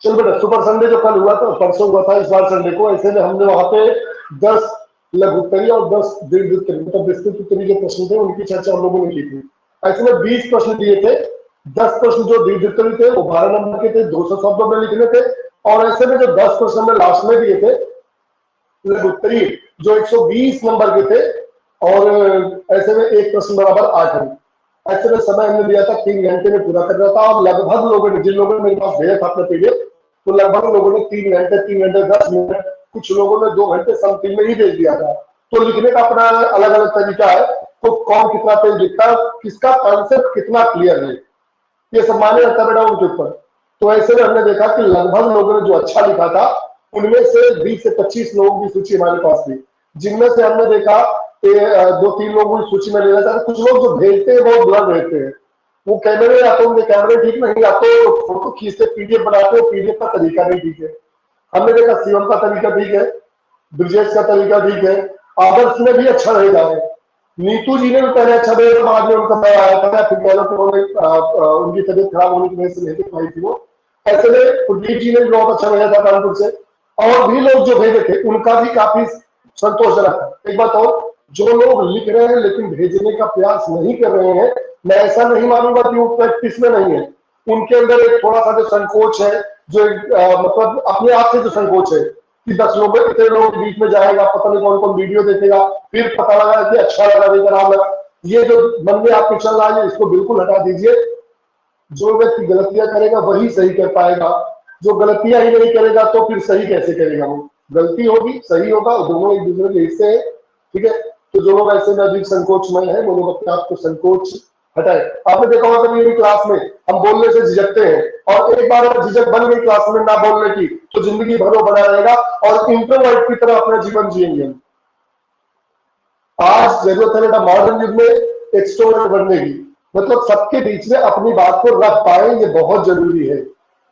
चल बेटा, super Sunday जो कल हुआ था, परसों हुआ था, इस बार संडे को, ऐसे में हमने वहां पे 10 लघु उत्तरीय और 10 दीर्घ उत्तरीय मतलब विस्तृत उत्तरीय जो प्रश्न थे उनकी चर्चा हम लोगों ने की थी। ऐसे में 20 प्रश्न दिए थे। 10 प्रश्न जो दीर्घ उत्तरीय थे वो 12 नंबर के थे, 200 शब्दों में लिखने थे। और ऐसे में जो 10 प्रश्न में लास्ट में दिए थे लघु उत्तरीय जो 120 नंबर के थे, और ऐसे में एक प्रश्न बराबर 8 अंक। ऐसे में समय हमने दिया था 3 घंटे में पूरा करना था, और लगभग लोगों ने, जिन लोगों ने मेरे पास भेजा था अपना पीडीएफ, तो लगभग लोगों ने 3 घंटे 10 मिनट, कुछ लोगों ने 2 घंटे समथिंग में ही भेज दिया था। तो लिखने का अपना अलग अलग तरीका है, तो कौन कितना पेज लिखता है, किसका कॉन्सेप्ट कितना क्लियर है, ये सब माने रहता है बेटा उनके ऊपर। तो ऐसे में हमने देखा कि लगभग लोगों ने जो अच्छा लिखा था उनमें से 20 से 25 लोगों की सूची हमारे पास थी, जिनमें से हमने देखा 2-3 लोगों की सूची में लेना चाहते। कुछ लोग जो भेजते हैं वो ब्लर रहते हैं, वो कैमरे, या तो उनके कैमरे ठीक नहीं, या तो फोटो खींचते पीडीएफ बनाते हो, पीडीएफ का तरीका नहीं ठीक है। हमने देखा शिवम का तरीका ठीक है, ब्रजेश का तरीका ठीक है, आदर्श में भी अच्छा रहेगा है, नीतू जी ने भी पहले अच्छा भेजा, बाद में उनका मैं आया था, फिर पहले तो उनकी तबीयत खराब होने की वजह से नहीं देख पाई थी वो। ऐसे में कुलदीप जी ने भी बहुत अच्छा भेजा था कानपुर से, और भी लोग जो भेजे थे उनका भी काफी संतोषजनक है। एक बात और, जो लोग लिख रहे हैं लेकिन भेजने का प्रयास नहीं कर रहे हैं, मैं ऐसा नहीं मानूंगा कि वो प्रैक्टिस में नहीं है, उनके अंदर एक थोड़ा सा जो संकोच है, जो मतलब अपने आप से जो संकोच है कि 10 लोग इतने लोग के बीच में जाएगा, पता नहीं कौन कौन वीडियो देखेगा, फिर पता लगा कि अच्छा लगा नहीं खराब लगा, ये जो मन में आपके चल रहा है इसको बिल्कुल हटा दीजिए। जो व्यक्ति गलतियां करेगा वही सही कर पाएगा, जो गलतियां ही नहीं करेगा तो फिर सही कैसे करेगा। वो गलती होगी सही होगा, दोनों एक दूसरे के हिस्से हैं, ठीक है। तो जो लोग ऐसे में अधिक संकोचमय है वो लोग अपने आप को संकोच हटाए। आपने देखा होगा कभी क्लास में हम बोलने से झिझकते हैं, और एक बार अगर झिझक बन गई क्लास में ना बोलने की तो जिंदगी भर वो बना रहेगा, और इंट्रोवर्ट की तरह अपना जीवन जिएंगे हम। आज जरूरत है बेटा मॉडर्न युग में एक्सट्रोवर्ट बनने की, मतलब सबके बीच में अपनी बात को रख पाए, ये बहुत जरूरी है।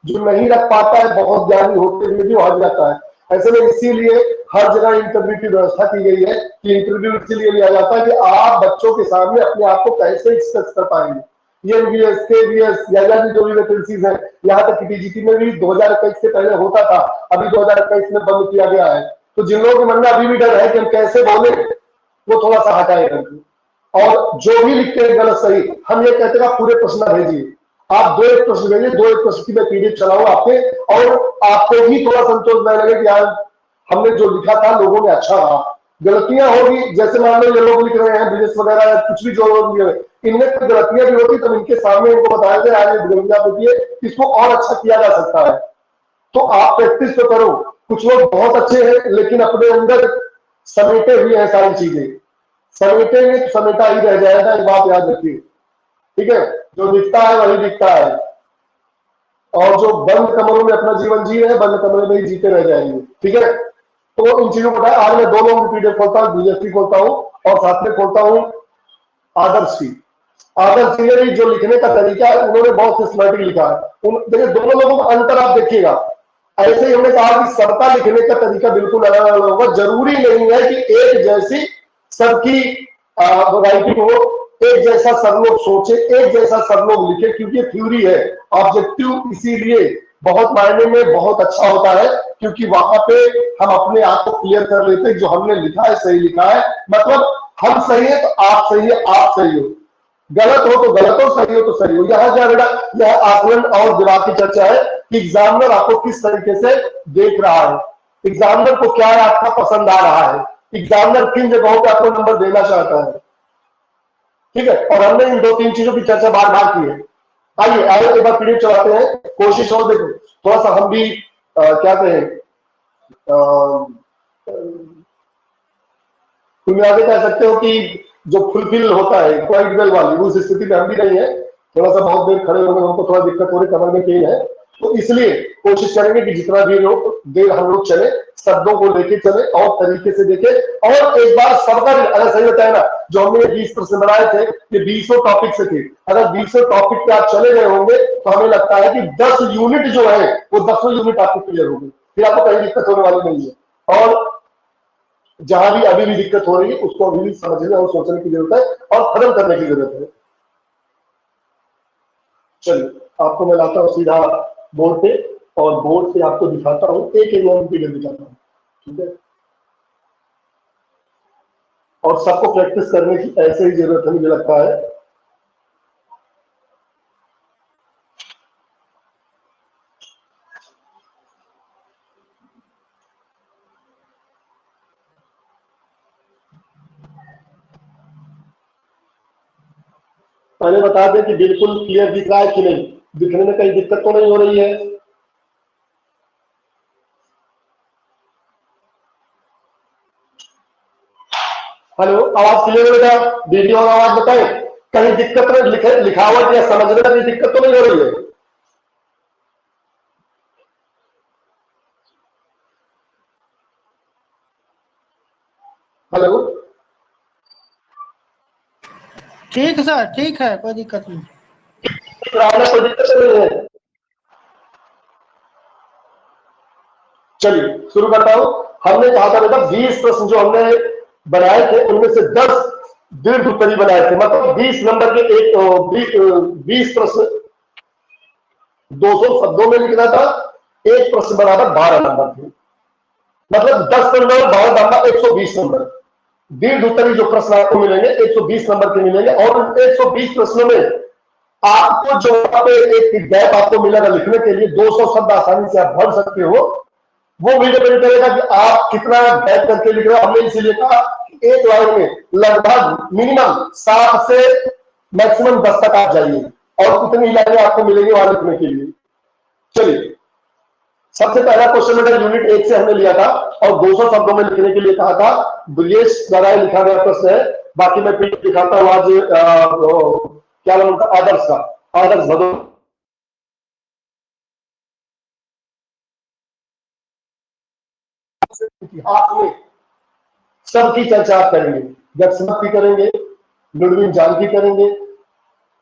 जो नहीं रख पाता है बहुत ज्ञानी होते हुए भी हट जाता है। ऐसे में इसीलिए हर जगह इंटरव्यू की व्यवस्था की गई है, कि इंटरव्यू इसीलिए लिया जाता है कि आप बच्चों के सामने अपने आप को कैसे एक्सप्रेस कर पाएंगे। EMBS, KBS या जो भी वैकेंसीज है, यहाँ तक कि टीजीटी में भी 2021 से पहले होता था, अभी 2021 में बंद किया गया है। तो जिन लोगों के मन में अभी भी डर है कि हम कैसे बोले, वो थोड़ा सा हटाए करके। और जो भी लिखते हैं गलत सही, हम ये कहते हैं पूरे प्रश्न भेजिए, आप 2-1 प्रश्न भेजिए, 2-1 प्रश्न की मैं पीडीएफ चलाऊं आपके, और आपको भी थोड़ा संतोष में लगे कि यार हमने जो लिखा था लोगों ने अच्छा रहा। गलतियां होगी, जैसे मान लो ये लोग लिख रहे हैं बिजनेस वगैरह या कुछ भी जो लोग लिख रहे हैं, इनमें कुछ गलतियां भी होती तो इनके सामने इनको बताया जाए आज ये गलतियां होती है, इसको और अच्छा किया जा सकता है। तो आप प्रैक्टिस तो करो। कुछ लोग बहुत अच्छे हैं लेकिन अपने अंदर समेटे हुए हैं सारी चीजें, समेटेंगे तो समेटा ही रह जाएगा, एक बात याद रखिए, ठीक है। जो दिखता है वही दिखता है, और जो बंद कमरों में अपना जीवन जी रहे हैं बंद कमरे में ही जीते रह जाएंगे, ठीक है। तो इन चीजों को आज मैं 2 लोगों की पीडीएफ खोलता हूँ, बीजेपी खोलता हूँ और साथ में खोलता हूँ आदर्श की। आदर्श जी जो लिखने का तरीका है उन्होंने बहुत सिस्टमैटिक लिखा है। देखिए दोनों लोगों का अंतर आप देखिएगा। ऐसे ही हमने कहा कि सबका लिखने का तरीका बिल्कुल अलग अलग होगा, जरूरी नहीं है कि एक जैसी सबकी राइटिंग हो, एक जैसा सब लोग सोचे, एक जैसा सब लोग लिखे, क्योंकि थ्योरी है। ऑब्जेक्टिव इसीलिए बहुत मायने में बहुत अच्छा होता है, क्योंकि वहां पे हम अपने आप को क्लियर कर लेते हैं जो हमने लिखा है सही लिखा है, मतलब हम सही है तो आप सही है, आप सही हो, गलत हो तो गलत हो, सही हो तो सही हो। यह क्या बेटा, यह आकलन और दिमाग की चर्चा है कि एग्जामिनर आपको किस तरीके से देख रहा है, एग्जामिनर को क्या आपका पसंद आ रहा है, एग्जामिनर किन जगहों पे आपको नंबर देना चाहता है, ठीक है। और हमने इन 2-3 चीजों की चर्चा बार बार की है। आइए आगे एक बार पीडीएफ चलाते हैं, कोशिश और देखो थोड़ा सा हम भी क्या कहें, तुम आगे कह सकते हो कि जो फुलफिल होता है क्वाइट वेल वाली, उस स्थिति में हम भी नहीं है। थोड़ा सा बहुत देर खड़े होंगे हमको थोड़ा दिक्कत हो रही, कमर में पेन है, तो इसलिए कोशिश करेंगे कि जितना भी देर हम लोग चले शब्दों को लेके चले और तरीके से देखे। और एक बार सबका अगर सही बताया ना, जो हमने 20 प्रश्न बनाए थे ये 20 टॉपिक से थे, अगर 20 टॉपिक पे आप चले गए होंगे तो हमें लगता है कि 10 यूनिट जो है वो 10 यूनिट आपको क्लियर होगी, फिर आपको कहीं दिक्कत होने वाली नहीं है। और जहां भी अभी भी दिक्कत हो रही है उसको अभी भी समझने और सोचने की जरूरत है और खत्म करने की जरूरत है। चलिए आपको मैं लाता हूं सीधा बोर्ड पे। और बोर्ड से आपको दिखाता हूं, एक एग्जाम फिगर दिखाता हूं, ठीक है। और सबको प्रैक्टिस करने की ऐसे ही जरूरत है मुझे लगता है। पहले बता दें कि बिल्कुल क्लियर दिख रहा है कि नहीं, दिखने में कहीं दिक्कत तो नहीं हो रही है। हेलो, आवाज क्लियर है बेटा? वीडियो और आवाज बताए, कहीं दिक्कत में लिखावट या समझने में दिक्कत तो नहीं हो रही है? हेलो, ठीक है सर, ठीक है, कोई दिक्कत नहीं। कोई दिक्कत नहीं है। चलिए शुरू करता हूं। हमने कहा था बेटा 20 प्रश्न जो हमने बनाए थे उनमें से 10 दीर्घ उत्तरी बनाए थे, मतलब 20 नंबर के एक 20 प्रश्न 200 शब्दों में लिखना था, एक प्रश्न बराबर 12 नंबर थे, मतलब 10 नंबर 12 नंबर 120 नंबर। दीर्घ उत्तरी जो प्रश्न आपको मिलेंगे 120 नंबर के मिलेंगे, और उन 120 प्रश्नों में आपको जो पे एक गैप आपको मिलेगा लिखने के लिए, 200 शब्द आसानी से आप भर सकते हो। वो वीडियो डिपेंड करेगा कि आप कितना गैप करके लिख रहे हो। हमने इसीलिए कहा कि एक लाइन में लगभग मिनिमम 7 से मैक्सिमम 10 तक आप जाइए, और इतनी लाइनें आपको मिलेंगी वहां लिखने के लिए। चलिए, सबसे पहला क्वेश्चन मेरा यूनिट 1 से हमने लिया था और 200 शब्दों में लिखने के लिए कहा था। ब्रिजेश द्वारा लिखा गया प्रश्न है, बाकी मैं फिर दिखाता हूं आज क्या नाम था, आदर्श का, आदर्श भदो। इतिहास में सबकी चर्चा आप करेंगे, जगसमत की करेंगे, लुडविन जान की करेंगे,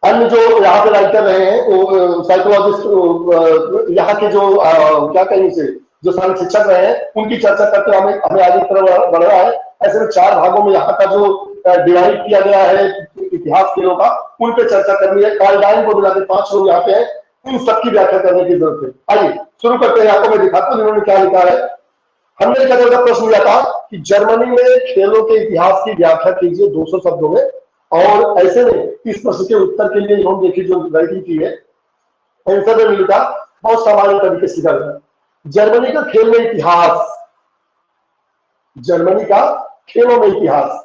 अन्य जो यहाँ पे राइटर रहे हैं वो साइकोलॉजिस्ट, यहाँ के जो क्या कहेंगे से जो सारे शिक्षक रहे हैं उनकी चर्चा करते हमें हमें आगे तरफ बढ़ रहा है। ऐसे में 4 भागों में यहाँ का जो डिवाइड किया गया है इतिहास खेलों का, उन पे चर्चा करनी है। कार्लडाइन को मिला के 5 लोग यहाँ पे हैं, इन सबकी व्याख्या करने की जरूरत है। आइए शुरू करते हैं। आपको मैं दिखाता हूँ इन्होंने क्या लिखा है। हमने क्या प्रश्न लिया था कि जर्मनी में खेलों के इतिहास की व्याख्या कीजिए 200 शब्दों में, और ऐसे में इस प्रश्न के उत्तर के लिए इन्होंने देखिए जो राइटिंग की है, आंसर में मिलता बहुत सामान्य तरीके से लिखा। जर्मनी का खेल में इतिहास, जर्मनी का खेलों में इतिहास,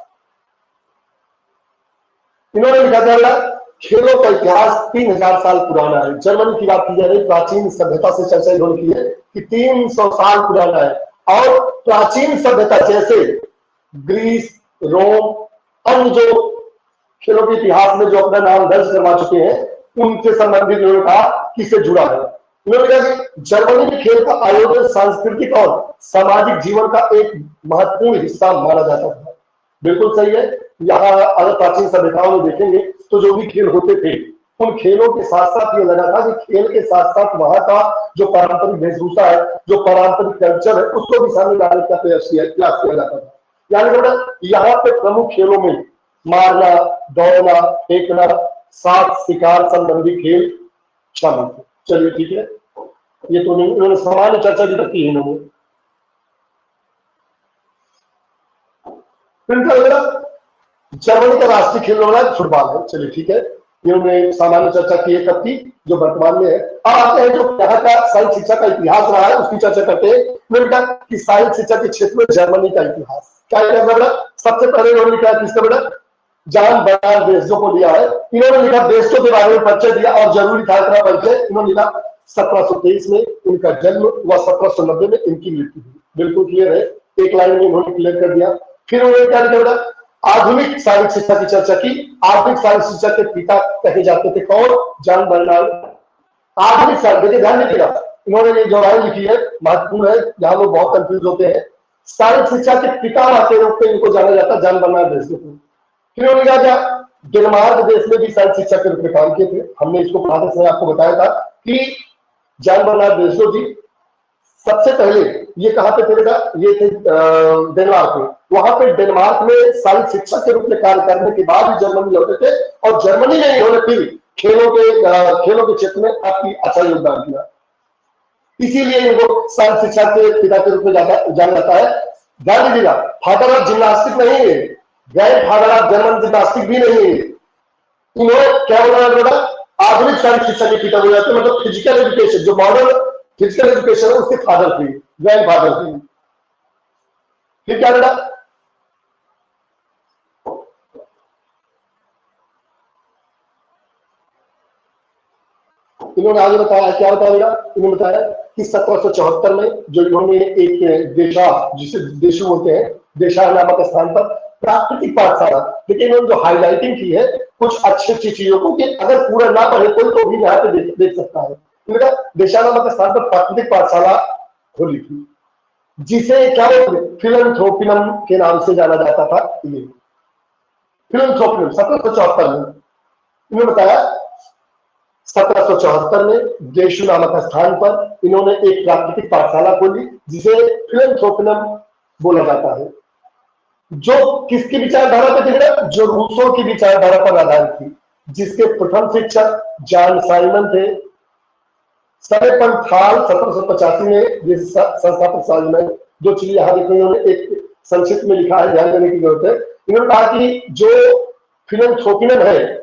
इन्होंने लिखा था खेलों का इतिहास 3000 साल पुराना है। जर्मनी की बात की जा रही, प्राचीन सभ्यता से चर्चा इन्होंने की है कि 300 साल पुराना है, और प्राचीन सभ्यता जैसे ग्रीस, रोम, अन्य जो खेलों के इतिहास में जो अपना नाम दर्ज करवा चुके हैं उनसे संबंधित उन्होंने कहा कि इससे जुड़ा है। उन्होंने कहा कि जर्मनी में खेल का आयोजन सांस्कृतिक और सामाजिक जीवन का एक महत्वपूर्ण हिस्सा माना जाता था। बिल्कुल सही है। यहाँ अगर प्राचीन सभ्यताओं में देखेंगे तो जो भी खेल होते थे उन खेलों के साथ साथ ये लगा था कि खेल के साथ साथ वहां का जो पारंपरिक वेशभूषा है, जो पारंपरिक कल्चर है, उसको भी सामने लाने का प्रयास किया जाता था। यानी यहाँ पे प्रमुख खेलों में मारना, दौड़ना, फेंकना, साथ शिकार संबंधी खेल शामिल थे। चलिए ठीक है, ये तो नहीं, उन्होंने सामान्य चर्चा भी रखी है इन्होंने। जर्मनी का राष्ट्रीय खेल होना फुटबॉल है। चलिए ठीक है, इन्होंने सामान्य चर्चा की है कब की, जो वर्तमान में है। अब आते हैं जो यहाँ का साहित्य शिक्षा का इतिहास रहा है उसकी चर्चा करते हैं। बेटा कि साहित्य शिक्षा के क्षेत्र में जर्मनी का इतिहास क्या है बेटा? सबसे पहले इन्होंने लिखा किसका बेटा? जॉन बर्नार्ड बेस्डो को दिया है। इन्होंने लिखा बेस्डो के बारे में परिचय दिया, और जरूरी था इतना परिचय। इन्होंने लिखा 1723 में इनका जन्म हुआ, 1790 में इनकी मृत्यु हुई। बिल्कुल क्लियर है, एक लाइन में इन्होंने क्लियर कर दिया। फिर उन्होंने क्या लिखा? आधुनिक साहित्य शिक्षा की चर्चा की। आधुनिक साहित्य शिक्षा के पिता कहे जाते थे कौन? John Bernard. आधुनिक साहित्य, देखिए ध्यान दीजिएगा, इन्होंने जो राय लिखी है महत्वपूर्ण है, जहां लोग बहुत कंफ्यूज होते हैं। साहित्य शिक्षा के पितामह के रूप में इनको जाना जाता है, जॉन बर्नार्ड बेस्डो को। फिर उन्होंने क्या, डेनमार्क देश में भी साहित्य शिक्षा के रूप में काम किए थे। हमने इसको पढ़ाते समय आपको बताया था कि जॉन बर्नार्ड बेस्डो जी सबसे पहले ये कहां पे थे बेटा? ये थे डेनमार्क में। वहां पे डेनमार्क में साहित्य शिक्षक के रूप में कार्य करने के बाद ही जर्मनी लौटे थे, और जर्मनी में इन्होंने फिर खेलों के क्षेत्र में काफी अच्छा योगदान किया। इसीलिए इनको सर्व शिक्षा के पिता के रूप में जाना जाता है। ध्यान दीजिएगा, फादर ऑफ जिम्नास्टिक नहीं है, grand father of German gymnastic भी नहीं है। इन्होंने क्या बोला बेटा, आधुनिक सर्व शिक्षा के पिता हो जाते, मतलब फिजिकल एजुकेशन, जो मॉडर्न फिजिकल एजुकेशन है उसके फादर थे, ग्रैंड फादर थे। फिर क्या बेटा, इन्होंने आगे बताया, क्या बताया, इन्होंने बताया कि 1774 में जो इन्होंने एक देशा, जिसे देशु बोलते हैं, देशा नामक स्थान पर प्राकृतिक पाठशाला, लेकिन इन्होंने जो हाईलाइटिंग की है कुछ अच्छी अच्छी चीजों को, कि अगर पूरा ना पढ़े कोई तो भी यहाँ पे देख सकता है। देशा नामक स्थान पर प्राकृतिक पाठशाला खोली थी, जिसे क्या बोलते, फिलंथ्रोपिनम के नाम से जाना जाता था। ये फिलंथ्रोपिनम 1774 में इन्होंने बताया, 1774 में देशु नामक स्थान पर इन्होंने एक प्राकृतिक पाठशाला खोली, जिसे फिलंथ्रोपिनम बोला जाता है, जो किसकी विचारधारा पर थी, जो रूसो की विचारधारा पर आधारित थी, जिसके प्रथम शिक्षक जॉन साइमन थे। सनेपन्थाल 1785 में संस्थापक साइमन, जो चीज यहाँ देखो इन्होंने एक संक्षिप्त में लिखा है, ध्यान देने की जरूरत है। इन्होंने कहा कि जो फिलंथ्रोपिनम है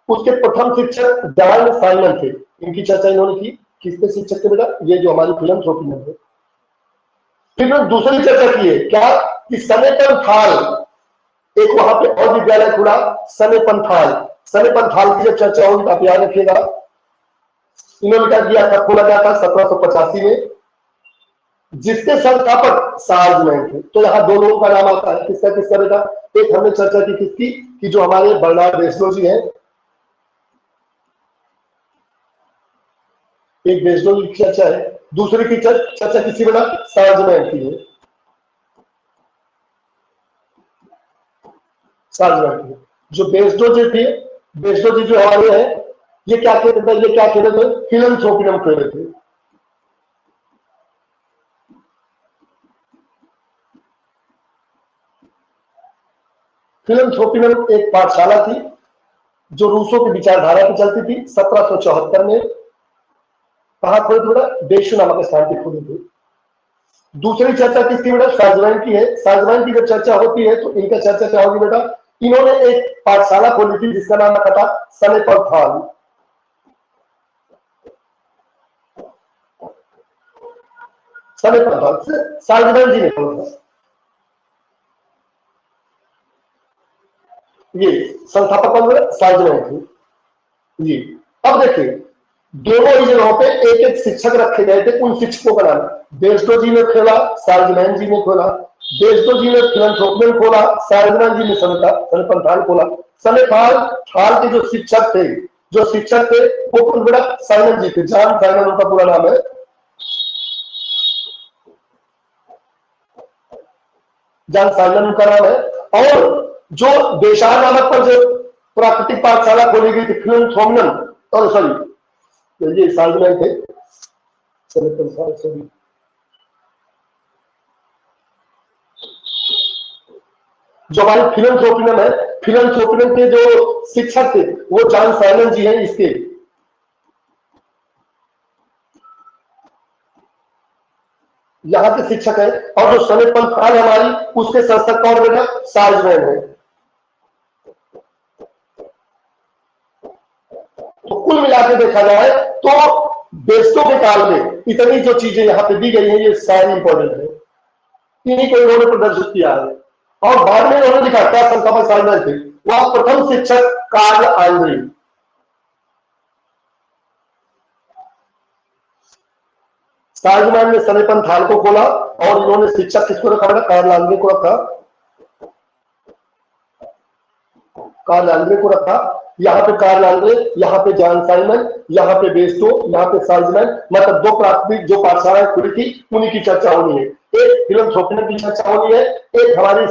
उसके प्रथम शिक्षक जॉन साइमन थे। इनकी चर्चा इन्होंने की, किसके शिक्षक थे बेटा, ये जो हमारी फिलंथ्रोपिनम है। फिर दूसरी चर्चा की है क्या, कि सनेपन्थाल, एक वहां पे और विद्यालय खुला सनेपन्थाल। सनेपन्थाल की जब चर्चा होगी तो आप याद रखिएगा, इन्होंने क्या किया था, खोला गया था 1785 में, जिसके संस्थापक सार्जमैन थे। तो यहाँ दो लोगों का नाम आता है, किसका किसका बेटा, एक हमने चर्चा की किसकी, कि जो हमारे बर्नार्ड ब्रेसलो जी हैं, एक ब्रेसलो की चर्चा है, दूसरी की चर्चा किसी बेटा, सार्जमैन की है, सार्जमैन की। जो ब्रेसलो जी थे, ब्रेसलो जी जो हमारे हैं, ये क्या कहते थे, ये क्या कहते थे, फिलंथ्रोपिनम कहते थे। फिलंथ्रोपिनम एक पाठशाला थी जो रूसों की विचारधारा पर चलती थी। 1774 में कहा खोले थे बेटा, देशु नामक स्थान पर खोले थे। दूसरी चर्चा किसकी बेटा, सार्जमैन की है। सार्जमैन की जब चर्चा होती है तो इनका चर्चा क्या होगी बेटा, इन्होंने एक पाठशाला खोली थी जिसका नाम रखा था सनेपन्थाल। सनेपन्थाल से सार्जमैन जी ने खोला था। ये संस्थापक सार्जमैन थे जी। अब देखिए, दोनों ही जगहों पे एक एक शिक्षक रखे गए थे, उन शिक्षकों का नाम ब्रेसलो जी ने खोला, सार्जमैन जी ने खोला। ब्रेसलो जी ने फिलंथ्रोपिनम खोला, सार्जमैन जी ने सनेपन्थाल खोला। सनेपन्थाल के जो शिक्षक थे, वो कौन बेटा, साइमन जी थे, जॉन साइमन उनका पूरा नाम है। जॉन साइमन उनका नाम है। और जो देशा नामक पर जो प्राकृतिक पाठशाला खोली गई थी, फिलंथ्रोपिनम, और सॉरी ये सार्जमैन थे, सॉरी जो हमारी फिलंथ्रोपिनम है, फिलंथ्रोपिनम के जो शिक्षक थे वो जॉन साइमन जी हैं, इसके यहाँ के शिक्षक है। और जो सनेपन्थाल हमारी, उसके संस्थापक कौन बेटा, सार्जमैन है। तो कुल मिलाकर देखा जाए तो ब्रेसलो के काल में इतनी जो चीजें यहाँ पे दी गई हैं, ये सारी इंपॉर्टेंट है, इन्हीं को इन्होंने प्रदर्शित किया है। और बाद में उन्होंने लिखा क्या संस्थापक सार्जमैन थे, वह प्रथम शिक्षक कार्ल आंद्रे। सार्जमैन ने सनेपन्थाल को खोला और इन्होंने शिक्षक किसको रखा बेटा, कार्ल आंद्रे को रखा, कार्ल आंद्रे को रखा। यहाँ पे कार्ल आंद्रे, यहाँ पे जॉन साइमन, यहाँ पे ब्रेसलो, यहाँ पे सार्जमैन, मतलब दो प्राथमिक जो पाठशालाएं खुली थी उन्हीं की चर्चा होनी है। एक फिलंथ्रोपिनम की चर्चा होनी है, एक हमारी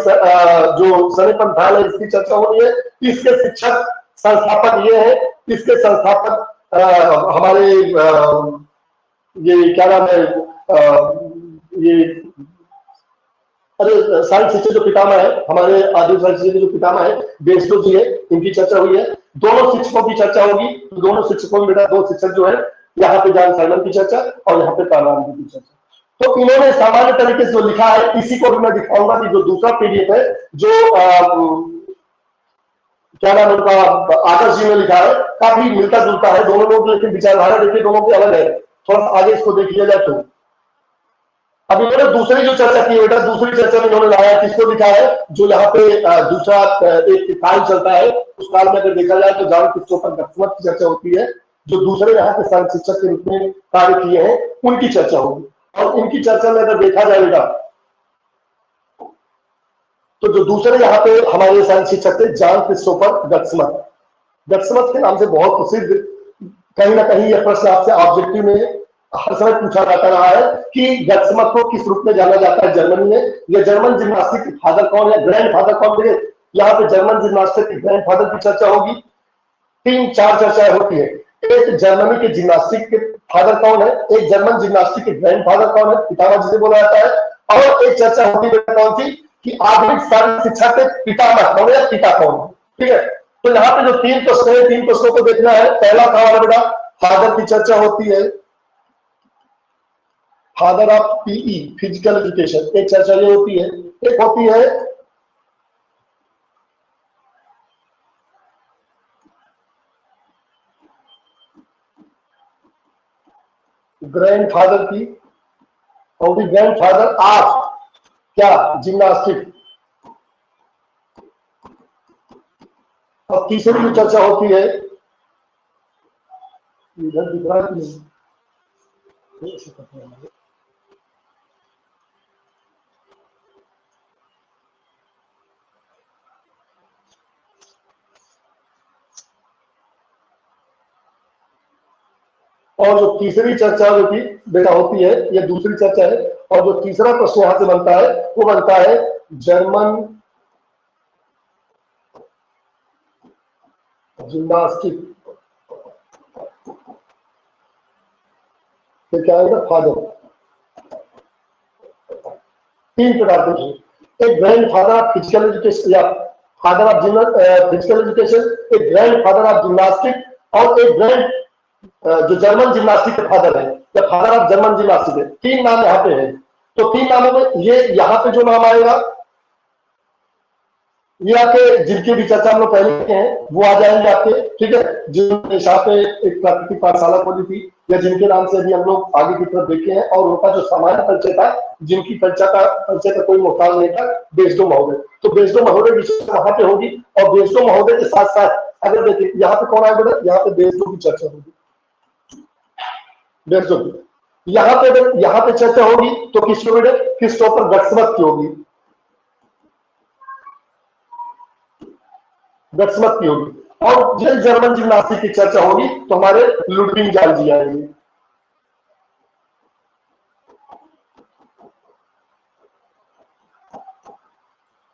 जो सनेपन्थाल है इसकी चर्चा होनी है। इसके शिक्षक संस्थापक ये है, इसके संस्थापक हमारे ये क्या नाम है, ये अरे सारी शिक्षा जो पितामह है, हमारे आधुनिक सारी शिक्षा के जो पितामह है ब्रेसलो जी है, इनकी चर्चा हुई है। दोनों शिक्षकों की चर्चा होगी, दोनों शिक्षकों में बेटा दो शिक्षक जो है यहाँ पे जॉन साइमन की चर्चा और यहाँ पे कार्ल आंद्रे की चर्चा। तो इन्होंने सामान्य तरीके से जो लिखा है इसी को भी मैं दिखाऊंगा कि जो दूसरा पीडीएफ है जो क्या नाम उनका आदर्श जी ने लिखा है, काफी मिलता जुलता है दोनों लोग, लेकिन विचारधारा देखिए दोनों की अलग है। थोड़ा आगे इसको देख लिया जाए तो अब इन्होंने दूसरी जो चर्चा की बेटा, दूसरी चर्चा में इन्होंने लाया किसको लिखा है, जो यहाँ पे दूसरा एक काल चलता है, उस काल में अगर देखा जाए तो जॉन क्रिस्टोफर गत्समत की चर्चा होती है, जो दूसरे यहाँ के संघ शिक्षक के रूप में कार्य किए हैं उनकी चर्चा होगी। और इनकी चर्चा में अगर देखा जाएगा तो जो दूसरे यहाँ पे हमारे संघ शिक्षक थे जॉन क्रिस्टोफर गत्समत, गत्समत के नाम से बहुत प्रसिद्ध, कहीं ना कहीं यह प्रश्न आपसे ऑब्जेक्टिव में हर समय पूछा जाता रहा है कि गत्समत को किस रूप में जाना जाता है जर्मनी में, या जर्मन जिम्नास्टिक के फादर कौन है, ग्रैंड फादर कौन। देखिए यहाँ पे जर्मन जिम्नास्टिक के ग्रैंड फादर की चर्चा होगी, 3-4 चर्चाएं होती है। एक जर्मनी के जिम्नास्टिक के फादर कौन है, एक जर्मन जिम्नास्टिक के ग्रैंड फादर कौन है, पितामह जिसे बोला जाता है, और एक चर्चा होती है कौन सी कि आधुनिक शारीरिक शिक्षा के पितामह कौन है, पिता कौन है। ठीक है, तो यहाँ पे जो 3 प्रश्न है, 3 प्रश्नों को देखना है। पहला था बेटा फादर की चर्चा होती है, father of PE physical education, एक चर्चा ये होती है। एक होती है ग्रैंड फादर की, और ग्रैंड फादर ऑफ क्या, जिम्नास्टिक। और तीसरी जो चर्चा होती है, इधर दिख रहा है और जो तीसरी चर्चा जो की बेटा होती है, यह दूसरी चर्चा है। और जो तीसरा प्रश्न यहां से बनता है वो बनता है जर्मन जिम्नास्टिक तो क्या है फादर। 3 प्रकार के, एक grand father of physical education या फादर ऑफ फिजिकल एजुकेशन, एक ग्रैंड फादर ऑफ जिम्नास्टिक, और एक ग्रैंड जो जर्मन जिम्नास्टिक के फादर है या फादर ऑफ जर्मन जिम्नास्टिक है। 3 नाम यहाँ पे है। तो 3 नामों में ये यहाँ पे जो नाम आएगा ये आपके जिनकी भी चर्चा हम लोग पहले के हैं वो आ जाएंगे आपके। ठीक है, जिन्होंने यहाँ पे एक प्राकृतिक पाठशाला खोली थी या जिनके नाम से अभी हम लोग आगे की तरफ देखे हैं, और उनका जो सामान्य परिचय था, जिनकी परिचय का कोई मोहताज नहीं था, बेसडो महोदय। तो बेसडो महोदय की वहां पे होगी, और बेसडो महोदय के साथ साथ अगर देखिए यहाँ पे कौन आए बेटा, यहाँ पे बेसडो की चर्चा होगी। यहाँ पे चर्चा होगी तो किसकी बेटे, क्रिस्टोफर गत्समत की होगी, गत्समत की होगी। और जब जर्मन जिम्नास्टिक की चर्चा होगी तो हमारे लुडविग जाल जी आएंगे।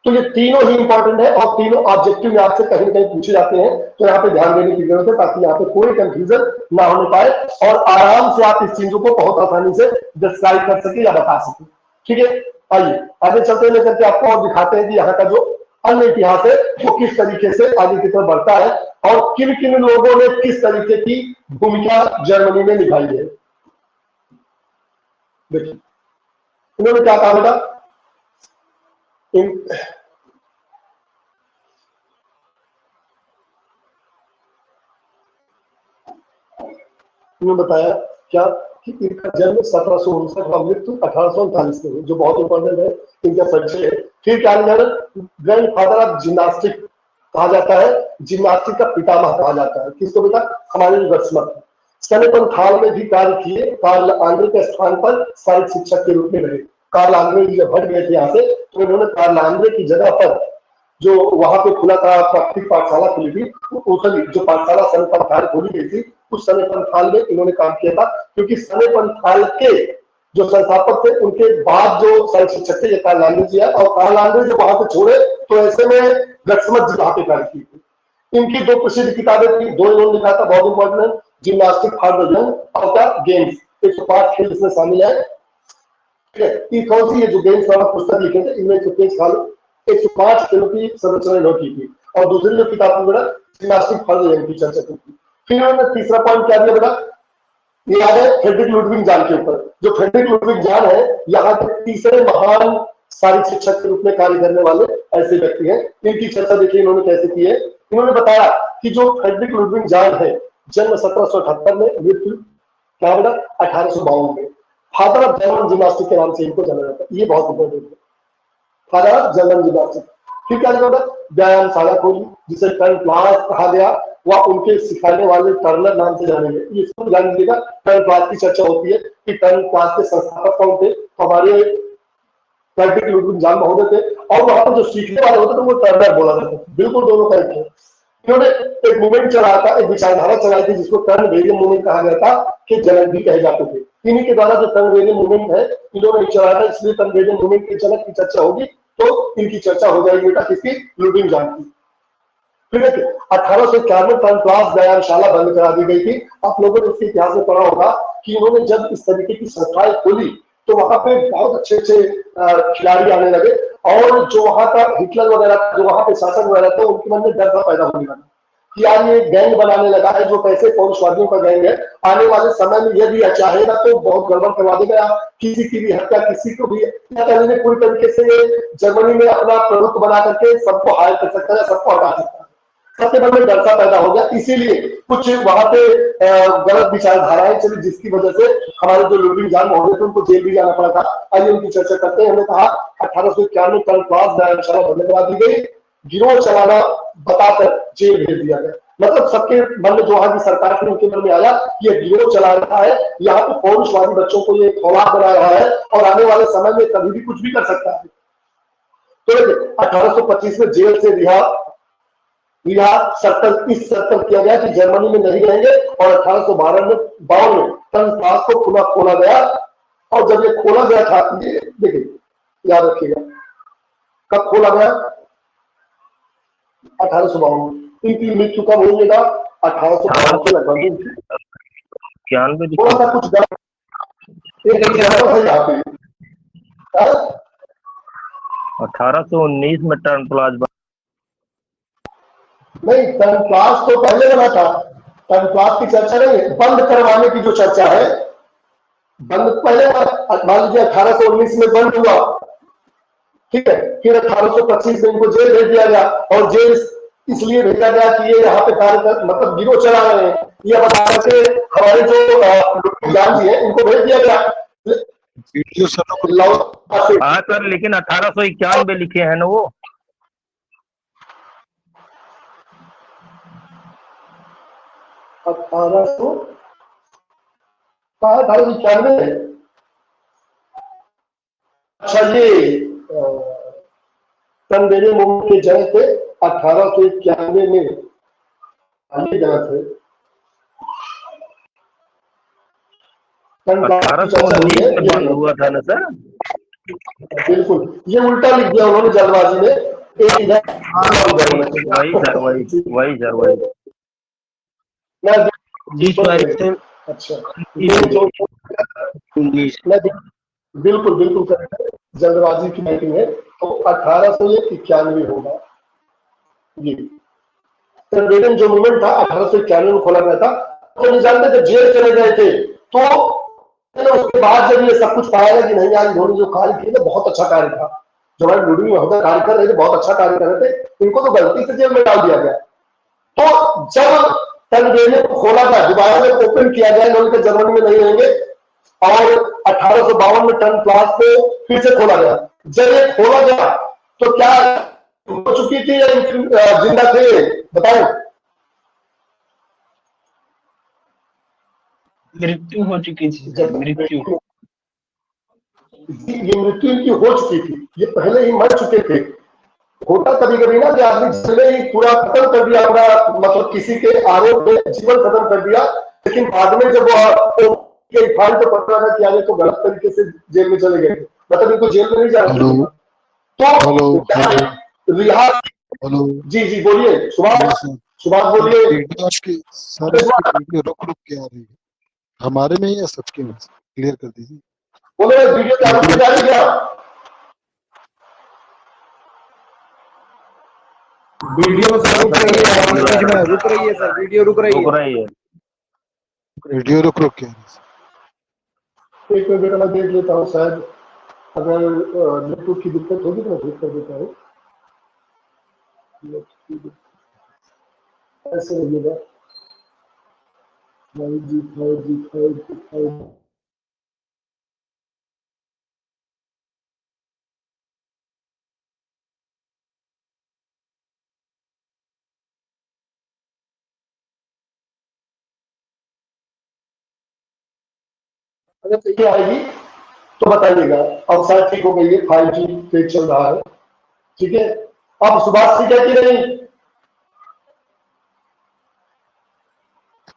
तो ये तीनों ही इंपॉर्टेंट है और तीनों ऑब्जेक्टिव में आपसे कहीं कहीं पूछे जाते हैं, तो यहाँ पे ध्यान देने की जरूरत है ताकि यहाँ पे कोई कंफ्यूजन ना होने पाए और आराम से आप इस चीजों को बहुत आसानी से डिस्क्राइब कर सके या बता सके। ठीक है, आइए आगे चलते लेकर के आपको और दिखाते हैं कि यहाँ का जो अन्य इतिहास है वो किस तरीके से आगे की तरफ बढ़ता है और किन किन लोगों ने किस तरीके की भूमिका जर्मनी में निभाई है। देखिए इन्होंने क्या कहा बेटा, इन्होंने बताया क्या कि इनका जन्म 1759 और मृत्यु 1839 में, जो बहुत इंपॉर्टेंट है इनका परिचय है। फिर क्या ग्रैंड फादर ऑफ जिम्नास्टिक कहा जाता है, जिम्नास्टिक का पितामह कहा जाता है। किसको बेटा, हमारे गत्समत। स्तनपनथाल में भी कार्य किए, कार्ल आंद्रे के स्थान पर शारीरिक शिक्षक के रूप में रहे। कार्ल आंद्रे जब हट गए थे यहाँ से तो इन्होंने कार्ल आंद्रे की जगह पर जो वहां पे खुला था प्राकृतिक पाठशाला खुली थी, जो पाठशाला स्तनपनथाल खोली गई थी उस स्तनपनथाल में इन्होंने काम किया था, क्योंकि स्तनपनथाल के जो संस्थापक थे उनके बाद जो शारीरिक शिक्षक थे ये कार्ल आंद्रे जी है, और कार्ल आंद्रे जब वहां पे छोड़े तो ऐसे में गत्समत जी वहां पे कार्य की थी। इनकी 2 प्रसिद्ध किताबें थी, 2 इन्होंने लिखा था, बहुत इंपॉर्टेंट है, जिम्नास्टिक फॉर द यंग और क्या गेम्स, 105 खेल इसमें शामिल है। ये कौन सी है जो गेम्स वाला पुस्तक लिखे थे, इनमें 105 खेलों की संरचना इन्होंने की थी, और दूसरी जो किताब थी बेटा जिम्नास्टिक फॉर द यंग की चर्चा की थी। फिर इन्होंने तीसरा पॉइंट क्या दिया बेटा, ये याद है फ्रेडरिक लुडविग जान के ऊपर। जो फ्रेडरिक लुडविग जान है यहाँ के तीसरे महान शारीरिक शिक्षक के रूप में कार्य करने वाले ऐसे व्यक्ति हैं। इनकी चर्चा देखिए इन्होंने कैसे की है। इन्होंने बताया कि जो फ्रेडरिक लुडविग जान है, जन्म 1778 में, मृत्यु क्या बेटा 1852 में। फादर ऑफ जर्मन जिम्नास्टिक के नाम से इनको जाना जाता है। ये बहुत इंपॉर्टेंट है, फादर ऑफ जर्मन जिम्नास्टिक। फिर क्या होगा, व्यायामशाला खोली जिसे टर्न क्लास कहा गया, वह उनके सिखाने वाले टर्नर नाम से जाने गए। ये इसको जान लीजिएगा, टर्न क्लास की चर्चा होती है कि टर्न क्लास के संस्थापक कौन थे। हमारे फ्रेडरिक लुडविग जान महोदय थे, और वहां पर जो सीखने वाले होते थे वो टर्नर बोला जाता था। बिल्कुल दोनों का एक है। इन्होंने एक मूवमेंट चलाया था, एक विचारधारा चलाई थी जिसको टर्न वेरियम मूवमेंट कहा गया था, कि जनक भी कहे जाते थे। इन्हीं के द्वारा जो टर्न वेरियम मूवमेंट है इन्होंने चलाया था, इसलिए टर्न वेरियम मूवमेंट के जनक की चर्चा होगी तो इनकी चर्चा हो जाएगी बेटा किसकी, लुडविग जान की। फिर 1891 टर्न क्लास व्यायामशाला बंद करा दी गई थी। आप लोगों ने इसके इतिहास में पढ़ा होगा कि उन्होंने जब इस तरीके की संस्थाएं खोली तो वहां पे बहुत अच्छे अच्छे खिलाड़ी आने लगे, और जो वहां का हिटलर वगैरह जो वहां पे शासक वगैरह थे उनके मन में डर पैदा होने लगा कि यार ये गैंग बनाने लगा है जो कैसे पौरुषवादियों का गैंग है, आने वाले समय में यदि चाहेगा तो बहुत गड़बड़ करवा देगा, किसी की भी हत्या, किसी को भी पूरी तरीके से जर्मनी में अपना प्रभुत्व बना करके सबको हायर कर सकता है, सबको हटा सकता है। सबके मन में डर पैदा हो गया, इसीलिए कुछ वहां पे गलत विचारधाराएं चली जिसकी वजह से हमारे जो लुडविग जान महोदय थे उनको जेल भी जाना पड़ा था। आइए उनकी चर्चा करते हैं। हमने कहा 1891 टर्न क्लास व्यायामशाला बंद करा दी गई, गिरोह चलाना बताकर जेल भेज दिया गया। मतलब सबके मन में जो वहां की सरकार थी उनके मन में आया कि ये गिरोह चला रहा है, यहाँ पे पौरुषवादी बच्चों को ये खौलाक बना रहा है और आने वाले समय में कभी भी कुछ भी कर सकता है। तो 1825 में जेल से सर्कल इस सर्कल किया गया कि जर्मनी में नहीं रहेंगे, और 1852 में टर्न क्लास को पुनः खोला गया। और जब ये खोला गया था, ये देखिए याद रखिएगा कब खोला गया, 1852। इनकी मृत्यु कब होगा, 1852 के लगभग। थोड़ा सा कुछ यहाँ पे 1819 में टर्न क्लास नहीं, टर्न क्लास तो पहले बना था। टर्न क्लास की चर्चा नहीं है, बंद करवाने की जो चर्चा है, बंद पहले मान लीजिए 1819 में बंद हुआ, ठीक है। फिर 1825 में इनको जेल भेज दिया गया, और जेल इसलिए भेजा गया कि ये यहाँ पे कार्य मतलब गिरोह चला रहे हैं, ये बता के हमारे जो जान जी है इनको भेज दिया गया। हाँ सर, लेकिन 1851 में लिखे हैं ना वो, 1891। अच्छा, ये टर्न वेरियम मूवमेंट के जनक थे 1891 में, जनक थे 1819 में बंद हुआ था ना सर। बिल्कुल, ये उल्टा लिख दिया उन्होंने जल्दबाजी में। एक इधर वही सर अच्छा, बिल्कुल बिल्कुल जल्दबाजी की मीटिंग है। तो 1891 होगा ये टर्न वेरियम जो मूवमेंट था 1891 में खोला गया था। तो नहीं जानते थे, जेल चले गए थे, तो उसके बाद जब ये सब कुछ पाया कि नहीं यार इन्होंने जो कार्य किया था बहुत अच्छा कार्य था, जो हमारे लुडविग महोदय कार्य कर रहे थे बहुत अच्छा कार्य कर रहे थे, इनको तो गलती से जेल में डाल दिया गया। तो जब टर्न वेरियम को खोला गया, दोबारा में ओपन किया गया, इन्होंने जर्मनी में नहीं रहेंगे, और 1852 में टर्न क्लास को फिर से खोला गया। जब ये खोला गया तो क्या हो चुकी थी या जिंदा थे, बताओ? मृत्यु हो चुकी थी। ये मृत्यु इनकी हो चुकी थी, ये पहले ही मर चुके थे। होता कभी कभी ना कि आदमी जिसने ही पूरा खत्म कर दिया अपना, मतलब किसी के आरोप में जीवन खत्म कर दिया, लेकिन बाद में जब फाइल तो पता था कि आगे तो गलत तरीके से जेल में चले गए, मतलब इनको जेल में नहीं जाना। तो रिहा, जी बोलिए सुभाष बोलिए। रुक के आ रही है हमारे में या सबके में, क्लियर कर दीजिए। बोले वीडियो क्या रुक जा रही है? वीडियो रुक रही है सर, वीडियो रुक रही है। रेडियो रुक रुक के आ रही है। एक मिनट बेटा मैं देख लेता हूँ, शायद अगर नेटवर्क की दिक्कत होगी तो मैं ठीक कर देता हूँ। ऐसे रहिएगा। 5G 5G 5G 5G। अगर चाहिए आएगी तो बताइएगा। अब शायद ठीक हो गई है, 5G तेज चल रहा है। ठीक है, अब सुभाष ठीक है कि नहीं?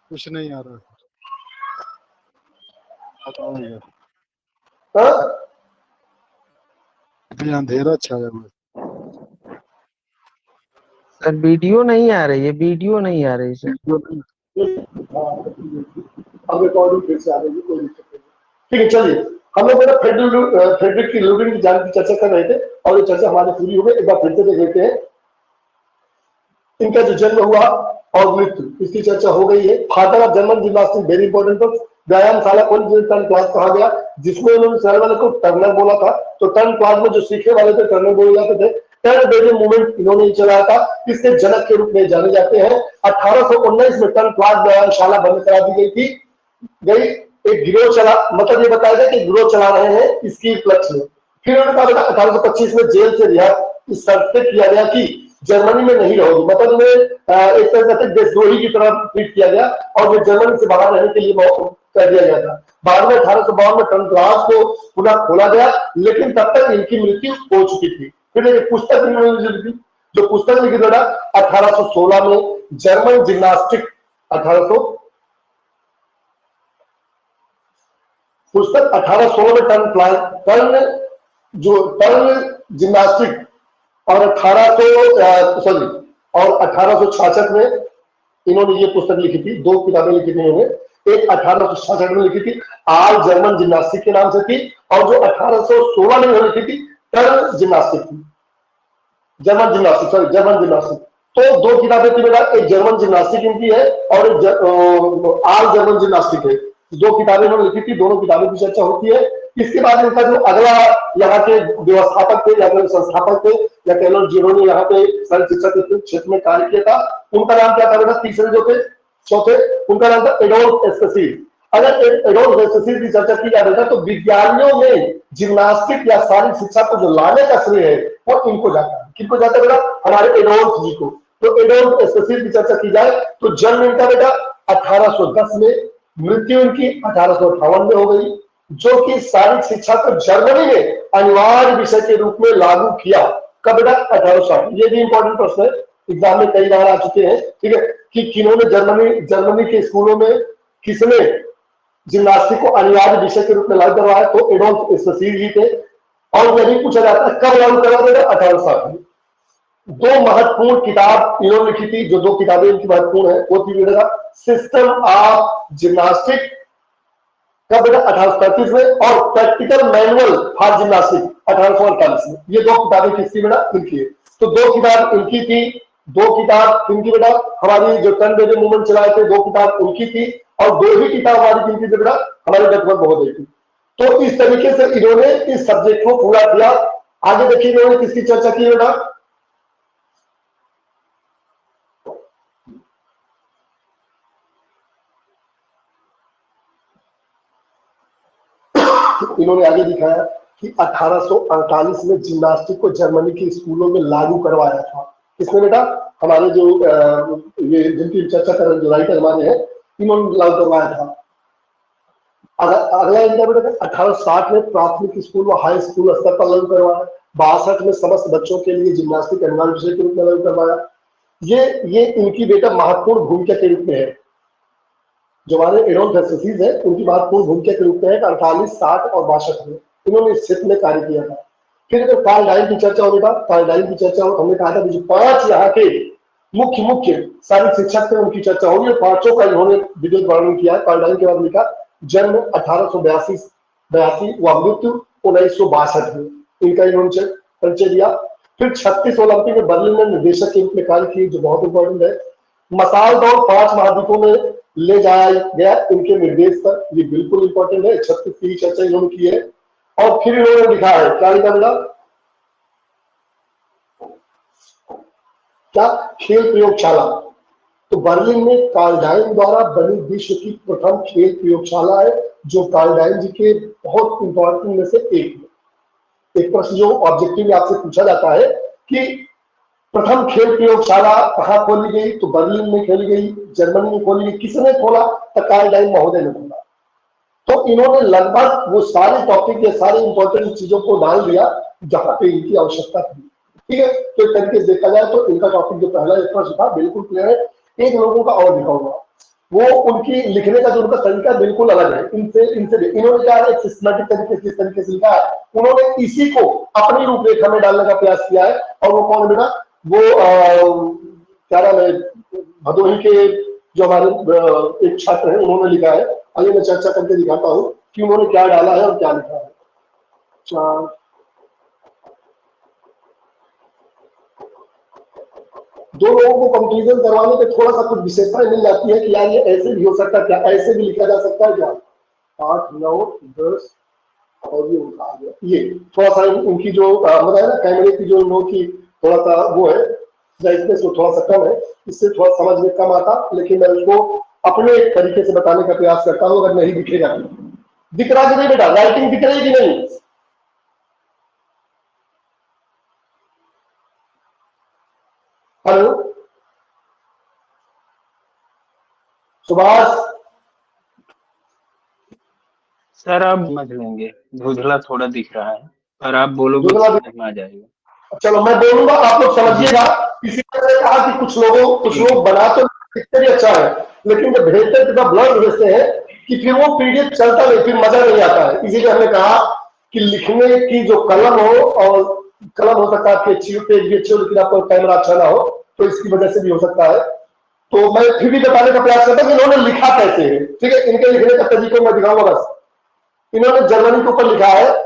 कुछ नहीं आ रहा है। हाँ? अभी अंधेरा छाया हुआ है। सर वीडियो नहीं आ रही है, वीडियो नहीं आ रही सर। हाँ, अब रिकॉर्डिंग फिर से आ रही है, कोई दिक्कत नहीं। ठीक है, चलिए हम लोग फ्रेडरिक की लुडिंग की जान की चर्चा कर रहे थे और ये चर्चा हमारी पूरी हो गई। एक बार फिर से देख लेते हैं। इनका जो जन्म हुआ और मृत्यु, इसकी चर्चा हो गई है। Father of German gymnastic, very important. तो व्यायामशाला कौन टर्न क्लास कहा गया, जिसमें उन्होंने शहर वाले को टर्नर बोला था। तो टर्न क्लास में जो सीखने वाले थे टर्नर बोले जाते थे। टर्न बेबी मूवमेंट इन्होंने ही चलाया था, इसके जनक के रूप में जाने जाते हैं। 1819 में टर्न क्लास व्यायामशाला बंद करा दी गई थी। एक गिरोह चला, मतलब ये बताया गया कि गिरोह चला रहे हैं इसकी उपलक्ष्य में। फिर उन्होंने कहा 1825 में जेल से रिहा इस शर्त पे किया गया कि जर्मनी में नहीं रहोगी, मतलब उन्हें एक तरह से देशद्रोही की तरह ट्रीट किया गया और वे जर्मनी से बाहर रहने के लिए कर दिया गया था। बाद में 1852 में टर्न क्लास को पुनः खोला गया, लेकिन तब तक इनकी मृत्यु हो चुकी थी। फिर एक पुस्तक इन्होंने लिखी, जो पुस्तक लिखी था 1816 में, जर्मन जिम्नास्टिक। 1816 में टर्न जिम्नास्टिक और 1866 में इन्होंने ये पुस्तक लिखी थी। दो किताबें लिखी थी इन्होंने। एक 1866 में लिखी थी, आल जर्मन जिम्नास्टिक के नाम से थी, और जो 1816 में इन्होंने लिखी थी टर्न जिम्नास्टिक थी, जर्मन जिम्नास्टिक। तो दो किताबें थी बेटा, एक जर्मन जिम्नास्टिक इनकी है और एक आल जर्मन जिम्नास्टिक है। दो किताबें इन्होंने लिखी थी, दोनों किताबों की चर्चा होती है। इसके बाद इनका जो अगला यहाँ के व्यवस्थापक थे या फिर संस्थापक थे या कह लो जिन्होंने यहाँ पे सर्व शिक्षा के क्षेत्र में कार्य किया था, उनका नाम क्या था बेटा? तीसरे जो थे, चौथे, उनका नाम था एडोल्फ एस्टेसीज। अगर एडोल्फ एस्टेसीज की चर्चा की जाए तो विद्यालयों में जिम्नास्टिक या शारीरिक शिक्षा को जो लाने का श्रेय है वो इनको जाता है। किनको जाता है बेटा? हमारे एडोल्फ जी को। तो एडोल्फ एस्टेसीज की चर्चा की जाए तो जन्म इनका बेटा 1810 में, मृत्यु इनकी 1858 में हो गई, जो कि शारीरिक शिक्षा को जर्मनी में अनिवार्य विषय के रूप में लागू किया। कब बेटा? 1860। ये भी इंपॉर्टेंट प्रश्न है, एग्जाम में कई बार आ चुके हैं। ठीक है, कि किन्होंने जर्मनी के स्कूलों में किसने जिम्नास्टिक को अनिवार्य विषय के रूप में लागू करवाया? तो एडोल्फ एस्टेसीज जी थे। और यही पूछा जाता है कब लागू करवा देगा? 1860 में। दो महत्वपूर्ण किताब इन्होंने लिखी थी, जो दो किताबें इनकी महत्वपूर्ण है, वो थी बेटा सिस्टम ऑफ जिम्नास्टिक, कब बेटा? 1835 में, और प्रैक्टिकल मैनुअल फॉर जिम्नास्टिक 1848 में। ये दो किताबें किसकी बेटा? इनकी है। तो दो किताब इनकी थी, दो किताब इनकी बेटा हमारी जो टर्न बेबी मूवमेंट चलाए थे, दो किताब उनकी थी, और दो ही किताब हमारी किनकी थी बेटा? हमारी डॉक्टर महोदय की। तो इस तरीके से इन्होंने इस सब्जेक्ट को पूरा किया। आगे देखिए इन्होंने किसकी चर्चा की बेटा? इन्होंने आगे दिखाया कि 1848 में जिम्नास्टिक को जर्मनी के स्कूलों में लागू करवाया था। किसने बेटा? हमारे जो ये जिनकी चर्चा कर रहे जो राइटर हमारे हैं, इन्होंने लागू करवाया था। अगला इनका बेटा 1860 में प्राथमिक स्कूल व हाई स्कूल स्तर पर लागू करवाया। 62 में समस्त बच्चों के लिए जिम्नास्टिक अनिवार्य विषय के रूप में लागू करवाया। ये इनकी बेटा महत्वपूर्ण भूमिका के रूप में है। जो हमारे एडोल्फ एस्टेसीज है उनकी महत्वपूर्ण भूमिका के रूप में है। 48, 60 और 62 में इन्होंने इस क्षेत्र में कार्य किया था। फिर अगर कार्ल डाइन की चर्चा हो बेटा, कार्ल डाइन की चर्चा हो, हमने कहा था जो 5 यहाँ के मुख्य शारीरिक शिक्षक थे उनकी चर्चा होगी, और 5 का इन्होंने विद्युत वर्णन किया है। कार्ल डाइन के बाद लिखा जन्म 1882 व मृत्यु 1962 में, इनका इन्होंने परिचय दिया। फिर 36 ओलंपिक में बर्लिन में निर्देशक के रूप में कार्य किए, जो बहुत इंपॉर्टेंट है। मसाल दौड़ 5 महाद्वीपों में ले जाया गया इनके निर्देश पर। ये बिल्कुल इंपॉर्टेंट है। 36 की चर्चा इन्होंने की है। और फिर इन्होंने लिखा है, क्या लिखा बेटा? क्या? खेल प्रयोगशाला। तो बर्लिन में कार्लडाइन द्वारा बनी विश्व की प्रथम खेल प्रयोगशाला है, जो कार्लडाइन जी के बहुत इंपॉर्टेंट में से एक है। एक प्रश्न जो ऑब्जेक्टिव में आपसे पूछा जाता है कि प्रथम खेल प्रयोगशाला कहां खोली गई? तो बर्लिन में खोली गई, जर्मनी में खोली गई। किसने खोला? तो कार्लडाइन महोदय ने खोला। तो इन्होंने लगभग वो सारे टॉपिक या सारी इंपॉर्टेंट चीजों को डाल दिया जहां पे इनकी आवश्यकता थी। ठीक है, तो एक तरीके से देखा जाए तो इनका टॉपिक जो पहला एक प्रश्न था बिल्कुल क्लियर है। एक लोगों का और दिखाऊंगा, वो उनकी लिखने का जो उनका तरीका बिल्कुल अलग है इनसे। इन्होंने क्या है, सिस्टमैटिक तरीके से किस तरीके से लिखा है, उन्होंने इसी को अपनी रूपरेखा में डालने का प्रयास किया है। और वो कौन बेटा? वो क्या नाम है, भदोही के जो हमारे एक छात्र है, उन्होंने लिखा है। आइए मैं चर्चा करके दिखाता हूं कि उन्होंने क्या डाला है और क्या लिखा है। दो लोगों को कंक्लूजन करवाने पे थोड़ा सा कुछ विशेषताएं मिल जाती है कि यार ये ऐसे भी हो सकता है, क्या ऐसे भी लिखा जा सकता है क्या? 8, 9, 10 और ये उठा गया। ये थोड़ा सा उनकी जो मतलब है ना, कैमरे की जो इन की थोड़ा सा वो है, ब्राइटनेस वो थोड़ा सा कम है, इससे थोड़ा समझ में कम आता। लेकिन मैं उसको अपने एक तरीके से बताने का प्रयास करता हूं। अगर नहीं दिखेगा, दिख रहा कि नहीं बेटा? राइटिंग दिख रही कि नहीं? हेलो सुभाष सर आप समझ लेंगे, धुंधला थोड़ा दिख रहा है, और आप बोलोगे तो समझ में आ जाएगा। चलो मैं बोलूंगा, आप लोग समझिएगा। इसी तरह से कहा कि कुछ लोग बना तो दिखते भी अच्छा है, लेकिन जब भेजते तो ब्लड भेजते हैं कि फिर वो पीडीएफ चलता नहीं, फिर मजा नहीं आता है। इसीलिए हमने कहा कि लिखने की जो कलम हो, और कलम हो सकता है आपकी अच्छी हो, पेज भी अच्छी हो, लेकिन आपको कैमरा अच्छा ना हो, तो इसकी वजह से भी हो सकता है। तो मैं फिर भी बताने का प्रयास करता हूं कि इन्होंने लिखा कैसे है। ठीक है, इनके लिखने का तरीका मैं दिखाऊंगा। बस इन्होंने जर्मनी के ऊपर लिखा है।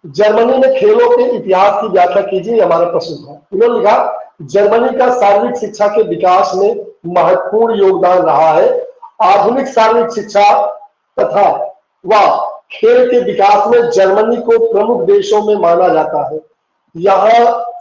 जर्मनी में खेलों के इतिहास की व्याख्या कीजिए, हमारा प्रश्न था। इन्होंने लिखा, जर्मनी का शारीरिक शिक्षा के विकास में महत्वपूर्ण योगदान रहा है। आधुनिक शारीरिक शिक्षा तथा व खेल के विकास में जर्मनी को प्रमुख देशों में माना जाता है। यहाँ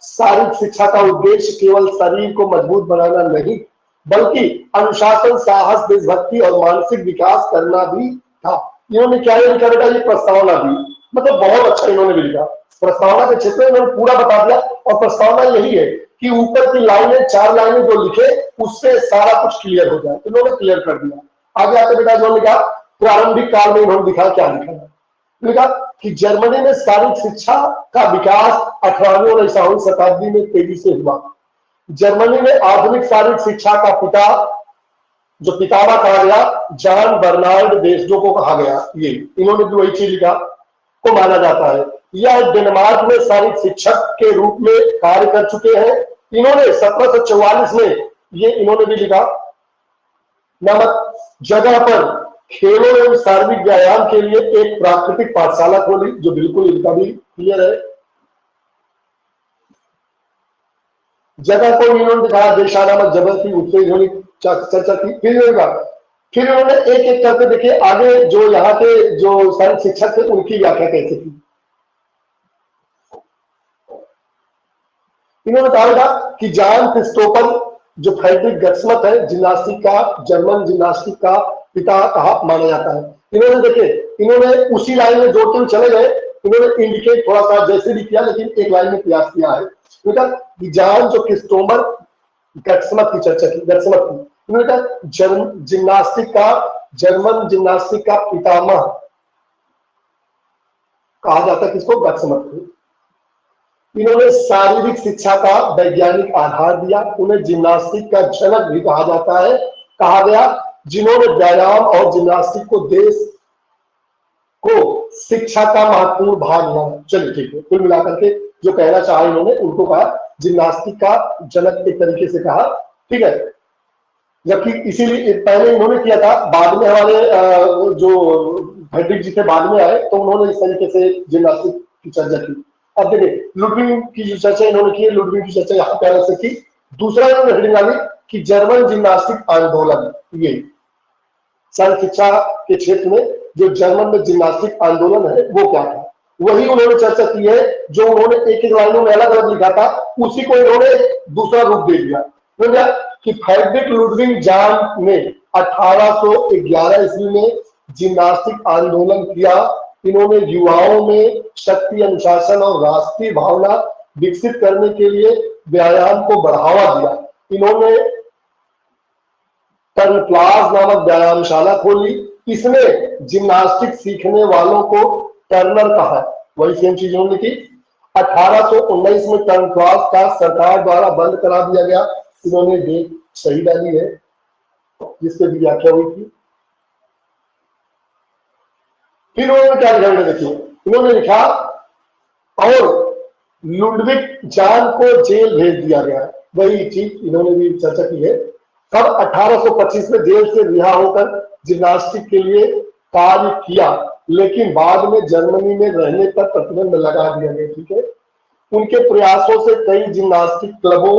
शारीरिक शिक्षा का उद्देश्य केवल शरीर को मजबूत बनाना नहीं, बल्कि अनुशासन, साहस, देशभक्ति और मानसिक विकास करना भी था। इन्होंने क्या लिखा बेटा? ये प्रस्तावना दी, मतलब बहुत अच्छा इन्होंने भी लिखा। प्रस्तावना के क्षेत्र में इन्होंने पूरा बता दिया। और प्रस्तावना यही है कि ऊपर की लाइनें, 4 लाइनें जो लिखे, उससे सारा कुछ क्लियर हो जाए। इन्होंने क्लियर कर दिया। आगे आते बेटा जो लिखा, प्रारंभिक काल में इन्होंने दिखा क्या लिखा है। लिखा कि जर्मनी में शारीरिक शिक्षा का विकास 18वीं और 19वीं शताब्दी में तेजी से हुआ। जर्मनी में आधुनिक शारीरिक शिक्षा का पिता, जो पितामह कहा गया, जॉन बर्नार्ड बेसडो को कहा गया। ये इन्होंने भी वही चीज लिखा को माना जाता है। यह डेनमार्क में शारीरिक शिक्षक के रूप में कार्य कर चुके हैं। इन्होंने 1744 में ये इन्होंने भी लिखा, नामक जगह पर खेलों एवं शारीरिक व्यायाम के लिए एक प्राकृतिक पाठशाला खोली, जो बिल्कुल इनका भी क्लियर है। जगह को इन्होंने दिखाया, देशा नामक जगह थी, उससे इन्होंने चर्चा की। फिर इन्होंने एक एक करके देखिए आगे जो यहाँ के जो शारीरिक शिक्षक थे उनकी व्याख्या कैसे की। इन्होंने कहा था कि जॉन क्रिस्टोफर, जो फ्रेडरिक गट्समत है, जिम्नास्टिक का, जर्मन जिम्नास्टिक का पिता कहा माना जाता है। इन्होंने देखे, इन्होंने उसी लाइन में जोड़ते हुए चले गए। इन्होंने इंडिकेट थोड़ा सा जैसे भी किया, लेकिन एक लाइन में प्रयास किया है। जॉन जो क्रिस्टोफर गट्समत की चर्चा की, गट्समत की। उन्होंने कहा जर्मन जिम्नास्टिक का पितामह कहा जाता है किसको? गट्समत को। इन्होंने शारीरिक शिक्षा का वैज्ञानिक आधार दिया। उन्हें जिम्नास्टिक का जनक भी कहा जाता है, कहा गया, जिन्होंने व्यायाम और जिम्नास्टिक को देश को शिक्षा का महत्वपूर्ण भाग माना। चलिए ठीक है, कुल मिलाकर के जो कहना चाहा इन्होंने, उनको कहा जिम्नास्टिक का जनक, एक तरीके से कहा। ठीक है, जबकि इसीलिए पहले इन्होंने किया था, बाद में हमारे जो फ्रेडरिक जी थे बाद में आए, तो उन्होंने इस तरीके से जिम्नास्टिक की चर्चा की। अब देखिए लुडविग की जो चर्चा इन्होंने की है, लुडविग की चर्चा यहाँ पे से की। दूसरा इन्होंने हेडिंग डाली कि जर्मन जिम्नास्टिक आंदोलन, ये सर्व शिक्षा के क्षेत्र में जो जर्मन में जिम्नास्टिक आंदोलन है वो क्या था, वही उन्होंने चर्चा की है। जो उन्होंने एक एक लाइनों में अलग अलग लिखा था उसी को इन्होंने दूसरा रूप दे दिया। कि फ्रेडरिक लुडविग जान ने 1811 ईस्वी में जिम्नास्टिक आंदोलन किया। इन्होंने युवाओं में शक्ति, अनुशासन और राष्ट्रीय भावना विकसित करने के लिए व्यायाम को बढ़ावा दिया। इन्होंने टर्न क्लास नामक व्यायामशाला खोली। इसमें जिम्नास्टिक सीखने वालों को टर्नर कहा, वही सेम चीज उन्होंने की। 1819 में टर्न क्लास का सरकार द्वारा बंद करा दिया गया। इन्होंने डेट सही डाली है जिसपे भी व्याख्या हुई थी। फिर उन्होंने क्या लिखा, देखिए इन्होंने लिखा और लुडविग जान को जेल भेज दिया गया, वही चीज इन्होंने भी चर्चा की है। तब 1825 में जेल से रिहा होकर जिम्नास्टिक के लिए कार्य किया, लेकिन बाद में जर्मनी में रहने पर प्रतिबंध लगा दिया गया। ठीक है, उनके प्रयासों से कई जिम्नास्टिक क्लबों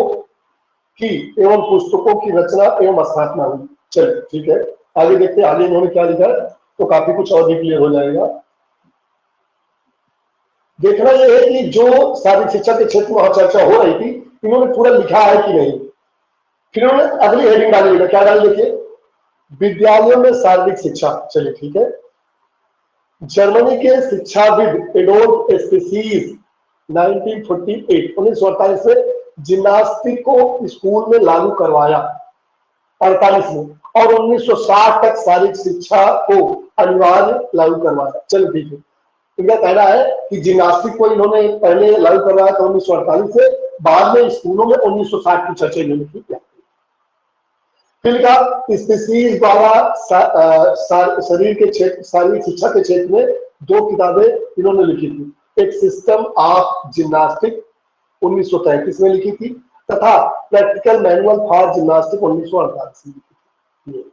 की एवं पुस्तकों की रचना एवं स्थापना हुई। चलिए ठीक है, आगे देखते हैं आगे इन्होंने क्या लिखा है, तो काफी कुछ और भी क्लियर हो जाएगा। देखना यह है कि जो शारीरिक शिक्षा के क्षेत्र में चर्चा हो रही थी इन्होंने पूरा लिखा है कि नहीं। फिर उन्होंने अगली हेडिंग डाली, बेटा क्या डाली, देखिए विद्यालयों में शारीरिक शिक्षा। चलिए ठीक है, जर्मनी के शिक्षाविद एडोल्फ स्पेसीज 1948 में जिम्नास्टिक को स्कूल में लागू करवाया 48 में, और 1960 तक शारीरिक शिक्षा को अनिवार्य लागू करवाया। चलो ठीक है, इनका कहना है कि जिम्नास्टिक को इन्होंने पहले लागू करवाया था 1948 से, बाद में स्कूलों में 1960 की चर्चा इन्होंने की। फिर स्पीसीज द्वारा शरीर के क्षेत्र, शारीरिक शिक्षा के क्षेत्र में 2 किताबें इन्होंने लिखी थी। एक सिस्टम ऑफ जिम्नास्टिक 1933 में लिखी थी, तथा प्रैक्टिकल मैनुअल फॉर जिम्नास्टिक 1948 में लिखी थी।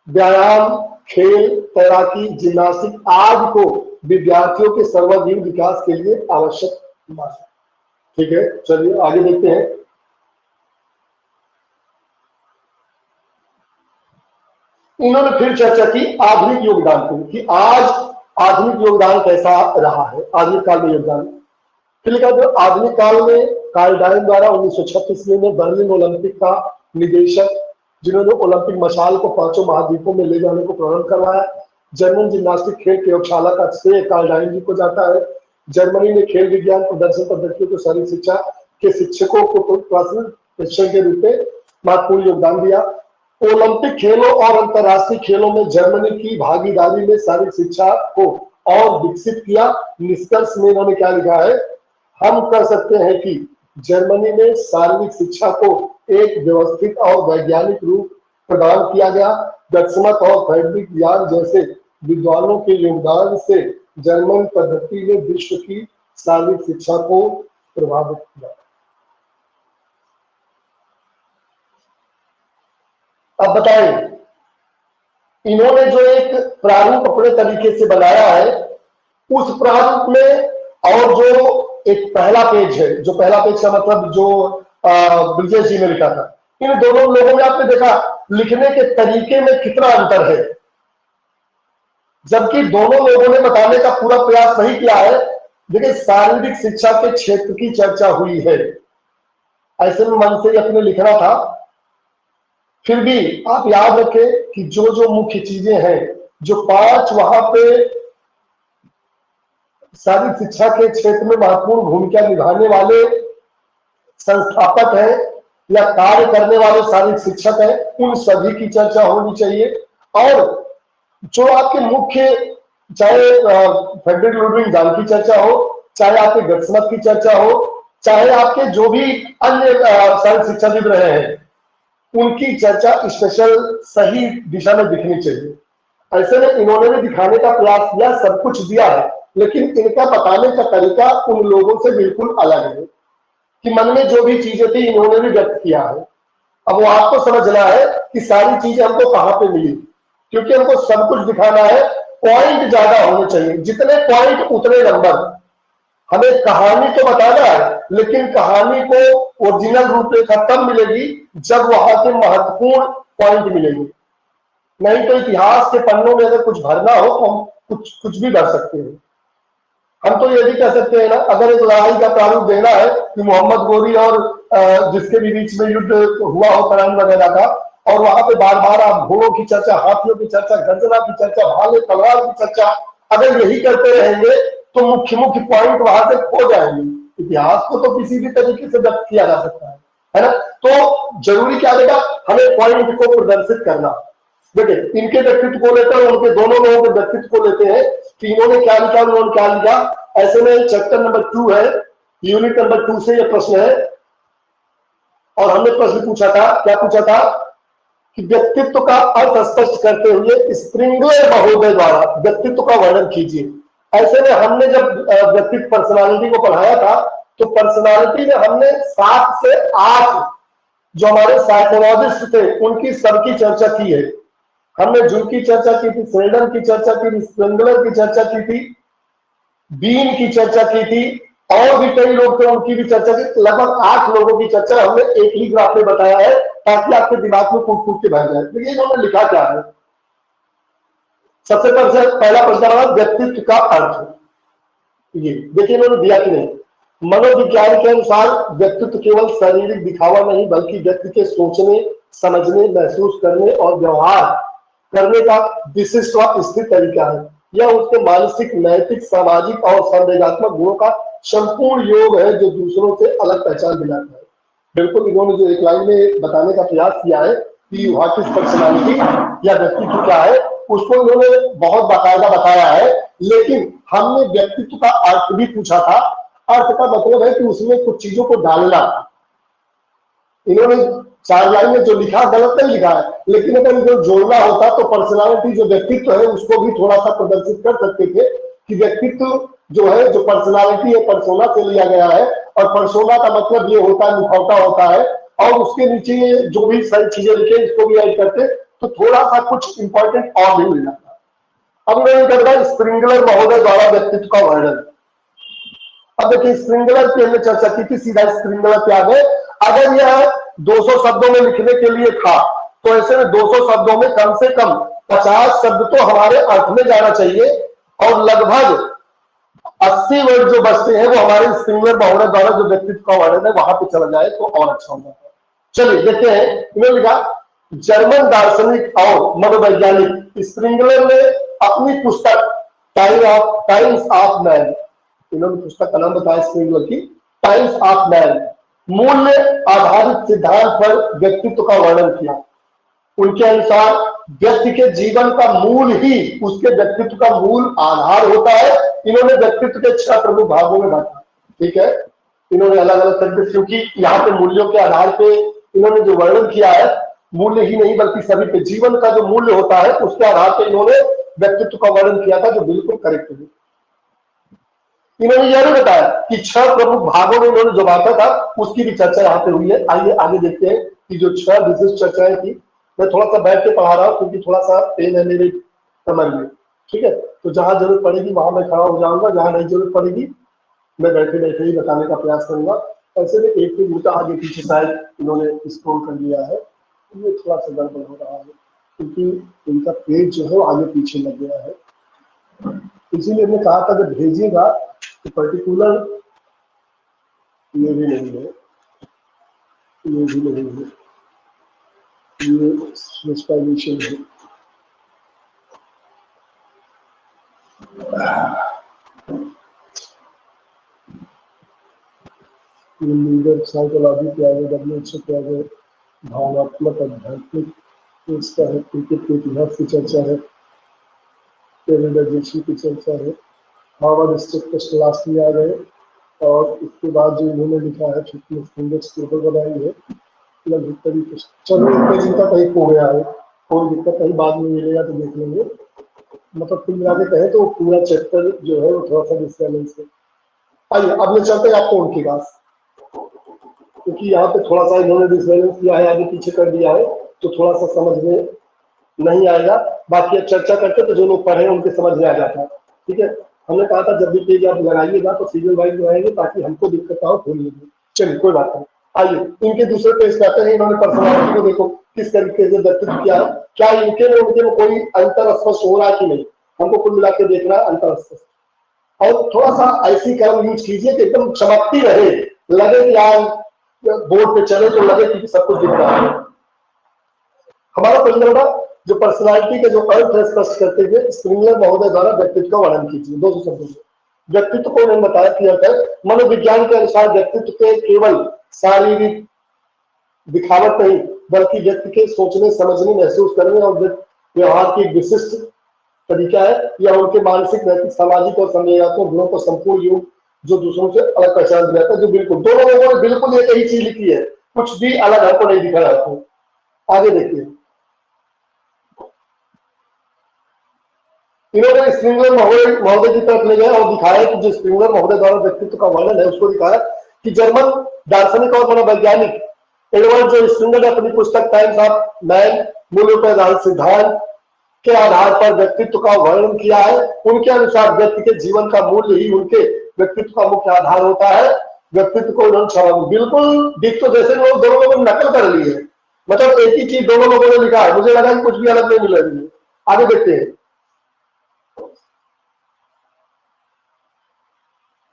व्यायाम, खेल, तैराकी, जिम्नास्टिक आदि को विद्यार्थियों के सर्वांगीण विकास के लिए आवश्यक माना। ठीक है, चलिए आगे देखते हैं। इन्होंने फिर चर्चा की आधुनिक योगदान की, कि आज आधुनिक योगदान कैसा रहा है, आधुनिक काल में योगदान। फिर लिखा जो आधुनिक काल में कार्ल डाइन द्वारा 1936 में बर्लिन ओलंपिक का निदेशक, जिन्होंने ओलंपिक मशाल को 5 महाद्वीपों में ले जाने को प्रारंभ करवाया। जर्मन जिम्नास्टिक खेल प्रयोगशाला का श्रेय कार्ल डाइन जी को जाता है। जर्मनी ने खेल विज्ञान प्रदर्शन पद्धतियों को शारीरिक शिक्षा के शिक्षकों को प्रशिक्षण के रूप में महत्वपूर्ण योगदान दिया। ओलंपिक खेलों और अंतरराष्ट्रीय खेलों में जर्मनी की भागीदारी में शारीरिक शिक्षा को और विकसित किया। निष्कर्ष में इन्होंने क्या लिखा है, हम कह सकते हैं कि जर्मनी में शारीरिक शिक्षा को एक व्यवस्थित और वैज्ञानिक रूप प्रदान किया गया। गट्समत और फ्रेडरिक जान जैसे विद्वानों के योगदान से जर्मन पद्धति ने विश्व की शारीरिक शिक्षा को प्रभावित किया। अब बताएं, इन्होंने जो एक प्रारूप अपने तरीके से बनाया है, उस प्रारूप में और जो एक पहला पेज है, जो पहला पेज का मतलब जो ब्रिजेश जी ने लिखा था, इन दोनों लोगों में आपने देखा लिखने के तरीके में कितना अंतर है, जबकि दोनों लोगों ने बताने का पूरा प्रयास वही किया है। देखिए शारीरिक शिक्षा के क्षेत्र की चर्चा हुई है, ऐसे में मन से अपने लिखना था। फिर भी आप याद रखें कि जो जो मुख्य चीजें हैं, जो 5 वहां पे शारीरिक शिक्षा के क्षेत्र में महत्वपूर्ण भूमिका निभाने वाले संस्थापक हैं या कार्य करने वाले शारीरिक शिक्षक हैं, उन सभी की चर्चा होनी चाहिए। और जो आपके मुख्य, चाहे फ्रेडरिक लुडविग जान की चर्चा हो, चाहे आपके गट्समत की चर्चा हो, चाहे आपके जो भी अन्य शारीरिक शिक्षाविद रहे हैं, उनकी चर्चा स्पेशल सही दिशा में दिखनी चाहिए। ऐसे में इन्होंने भी दिखाने का प्रयास किया, सब कुछ दिया है, लेकिन इनका बताने का तरीका उन लोगों से बिल्कुल अलग है, कि मन में जो भी चीजें थी इन्होंने भी व्यक्त किया है। अब वो आपको समझना है कि सारी चीजें हमको कहाँ पे मिली, क्योंकि हमको सब कुछ दिखाना है। पॉइंट ज्यादा होने चाहिए, जितने पॉइंट उतने नंबर। हमें कहानी तो बताना है, लेकिन कहानी को ओरिजिनल रूपरेखा तब मिलेगी जब वहां के महत्वपूर्ण पॉइंट मिलेंगे। नहीं तो इतिहास के पन्नों में अगर कुछ भरना हो तो हम कुछ भी भर सकते हैं। हम तो ये भी कह सकते हैं ना, अगर एक लड़ाई का प्रारूप देना है कि मोहम्मद गोरी और जिसके भी बीच में युद्ध हुआ हो तराइन वगैरह का, और वहां पे बार बार आप घोड़ों की चर्चा, हाथियों की चर्चा, गर्जना की चर्चा, भाले तलवार की चर्चा अगर यही करते रहेंगे तो मुख्य मुख्य पॉइंट वहां से खो जाएंगे। इतिहास को तो किसी भी तरीके से व्यक्त किया जा सकता है ना। तो जरूरी क्या रहेगा, हमें पॉइंट को प्रदर्शित करना। देखिए इनके व्यक्तित्व को लेकर उनके दोनों लोगों के व्यक्तित्व को लेते हैं कि इन्होंने क्या लिखा, उन्होंने क्या लिखा। ऐसे में चैप्टर नंबर 2 है, यूनिट नंबर 2 से यह प्रश्न है। और हमने प्रश्न पूछा था, क्या पूछा था कि व्यक्तित्व का अर्थ स्पष्ट करते हुए स्प्रिंगलर महोदय द्वारा व्यक्तित्व का वर्णन कीजिए। ऐसे में हमने जब व्यक्तित्व पर्सनालिटी को पढ़ाया था तो पर्सनालिटी में हमने 7 से 8 जो हमारे साइकोलॉजिस्ट थे उनकी सबकी चर्चा की है। हमने जूल की चर्चा की थी, सेल्डन की चर्चा की थी, स्प्रिंगलर की चर्चा की थी, बीन की चर्चा की थी, और भी कई लोग थे उनकी भी चर्चा की। लगभग 8 लोगों की चर्चा हमने एक ही ग्राफ में बताया है ताकि आपके दिमाग में कूट कूट के बह जाए। देखिए इन्होंने लिखा क्या है। सबसे पहला प्रश्न व्यक्तित्व का अर्थ, ये देखिए इन्होंने दिया कि नहीं। मनोविज्ञान के अनुसार व्यक्तित्व केवल शारीरिक दिखावा नहीं बल्कि व्यक्ति के सोचने, समझने, महसूस करने और व्यवहार करने का विशिष्ट व स्थिर तरीका है। यह उसके मानसिक, नैतिक, सामाजिक और संवेदनात्मक गुणों का संपूर्ण योग है जो दूसरों से अलग पहचान दिलाता है। बिल्कुल इन्होंने जो एक लाइन में बताने का प्रयास किया है कि व्हाट इज पर्सनालिटी या व्यक्तित्व क्या है, उसको इन्होंने बहुत बाकायदा बताया है। लेकिन हमने व्यक्तित्व का अर्थ भी पूछा था। अर्थ का मतलब है कि उसमें कुछ चीजों को डालना। इन्होंने 4 लाइन में जो लिखा गलत नहीं लिखा है, लेकिन अगर जो जोड़ना होता तो पर्सनालिटी जो व्यक्तित्व है उसको भी थोड़ा सा प्रदर्शित कर सकते थे कि व्यक्तित्व जो है, जो पर्सनालिटी है पर्सोना से लिया गया है, और पर्सोना का मतलब ये होता है, मुखौटा होता है, और उसके नीचे जो भी सारी चीजें लिखे इसको भी ऐड करते तो थोड़ा सा कुछ इंपॉर्टेंट और भी मिल जाता। अब मैं कर रहा हूं स्प्रिंगलर महोदय द्वारा व्यक्तित्व का वर्णन। अब देखिए स्प्रिंगलर की हमने चर्चा की थी, सीधा स्प्रिंगलर क्या है। अगर यह 200 शब्दों में लिखने के लिए था तो ऐसे में 200 शब्दों में कम से कम 50 शब्द तो हमारे अर्थ में जाना चाहिए, और लगभग 80 वर्ड जो बचते हैं वो हमारे स्प्रिंगलर महोदय द्वारा जो व्यक्तित्व का वर्णन है वहां पे चला जाए तो और अच्छा होगा। चलिए देखते हैं। इन्होंने लिखा जर्मन दार्शनिक और मनोवैज्ञानिक स्प्रिंगलर ने अपनी पुस्तक टाइम्स ऑफ मैन, इन्होंने पुस्तक का नाम बताया स्प्रिंगलर की, टाइम्स ऑफ मैन, मूल्य आधारित सिद्धांत पर व्यक्तित्व का वर्णन किया। उनके अनुसार व्यक्ति के जीवन का मूल ही उसके व्यक्तित्व का मूल आधार होता है। इन्होंने व्यक्तित्व के 6 प्रमुख भागों में बांटा। ठीक है, इन्होंने अलग अलग तरीके, क्योंकि यहाँ पे मूल्यों के आधार पे इन्होंने जो वर्णन किया है, मूल्य ही नहीं बल्कि सभी के जीवन का जो मूल्य होता है उसके आधार पर इन्होंने व्यक्तित्व का वर्णन किया था, जो बिल्कुल करेक्ट है। इन्होंने यह भी बताया कि 6 प्रमुख भागों में इन्होंने जो बांटा था उसकी भी चर्चा यहाँ पे हुई है। आइए आगे देखते हैं कि जो 6 विशिष्ट चर्चाएं थी। मैं थोड़ा सा बैठ के पढ़ा रहा हूँ क्योंकि थोड़ा सा पेन है मेरे कमर में। ठीक है, तो जहां जरूरत पड़ेगी वहां मैं खड़ा हो जाऊंगा, जहां नहीं जरूरत पड़ेगी मैं बैठे बैठे ही बताने का प्रयास करूंगा। ऐसे में एक मुद्दा आगे पीछे शायद इन्होंने स्क्रॉल कर लिया है, ये थोड़ा सा गड़बड़ हो रहा है क्योंकि इनका पेज जो है वो आगे पीछे लग गया है। इसीलिए हमने कहा था जब भेजिएगा तो पर्टिकुलर, ये भी नहीं है, ये भी नहीं है, ये स्पेशलाइजेशन है। ये लीडर साइकोलॉजी के आगे, डब्ल्यूएचओ के आगे, भावनात्मक आध्यात्मिक इसका है, क्रिकेट के इतिहास की चर्चा है, पेरिडाइजेशन की चर्चा है, हार्वर्ड स्टेट क्लास में आ गए। और उसके बाद जो इन्होंने लिखा है फिटनेस इंडेक्स टेबल बनाई है लगभग तरीके से। चलो इतना चिंता कहीं खो गया है, कोई दिक्कत नहीं, बाद में मिलेगा तो देख लेंगे। मतलब कुल मिला के कहें तो पूरा चैप्टर जो है वो थोड़ा सा डिस्बैलेंस है। आइए अब मैं चलते हैं आपको उनके पास, क्योंकि यहाँ पे थोड़ा सा इन्होंने डिस्बैलेंस किया है, आगे पीछे कर दिया है, तो थोड़ा सा समझ में नहीं आएगा। बाकी अब चर्चा करते तो जो लोग पढ़े उनके समझ में आ जाता है। ठीक है, हमने कहा था जब भी पेज आप लगाइएगा तो सीरियल वाइज लगाएंगे ताकि हमको दिक्कत ना हो, खोल लीजिए। चलिए कोई बात नहीं, आइए इनके दूसरे पेज पे आते हैं। इन्होंने पर्सनालिटी को देखो किस तरीके से व्यक्तित्व किया है, क्या इनके में उनके में कोई अंतर स्पष्ट हो रहा है कि नहीं, हमको कुल मिला के देखना है अंतर स्पष्ट। और थोड़ा सा ऐसी कर्म यूज कीजिए कि एकदम चमकती रहे, लगे कि आज बोर्ड पे चले तो लगे कि सब कुछ दिख रहा है। हमारा पहले नंबर जो पर्सनालिटी का जो अर्थ है स्पष्ट करते हुए स्प्रिंगलर महोदय द्वारा व्यक्तित्व का वर्णन कीजिए। 200 शब्दों में व्यक्तित्व को उन्होंने बताया कि मनोविज्ञान के अनुसार व्यक्तित्व के केवल शारीरिक दिखावट नहीं बल्कि व्यक्ति के सोचने, समझने, महसूस करने और व्यवहार की विशिष्ट तरीका है। यह उनके मानसिक, नैतिक, सामाजिक और संवेदनात्मक गुणों को संपूर्ण योग जो दूसरों से अलग पहचान दिलाता है। जो बिल्कुल दोनों लोगों ने बिल्कुल एक ही चीज लिखी है, कुछ भी अलग हमको नहीं दिखा रहा है। आगे देखिए, इन्होंने स्प्रिंगलर महोदय की तरफ ले गए और दिखाया कि जो स्प्रिंगलर महोदय द्वारा व्यक्तित्व का वर्णन है उसको दिखाया कि जर्मन दार्शनिक और मनोवैज्ञानिक एडवर्ड जो स्प्रिंगर ने अपनी पुस्तक टाइम्स ऑफ मैन मूल्यों सिद्धांत के आधार पर व्यक्तित्व का वर्णन किया है। उनके अनुसार व्यक्ति के जीवन का मूल्य ही उनके व्यक्तित्व का मुख्य आधार होता है। व्यक्तित्व को उन्होंने बिल्कुल दिख तो जैसे लोग दोनों लोगों ने नकल कर ली है, मतलब एक ही चीज दोनों लोगों ने लिखा है, मुझे लगा कि कुछ भी अलग नहीं मिल रही है। आगे देखते हैं,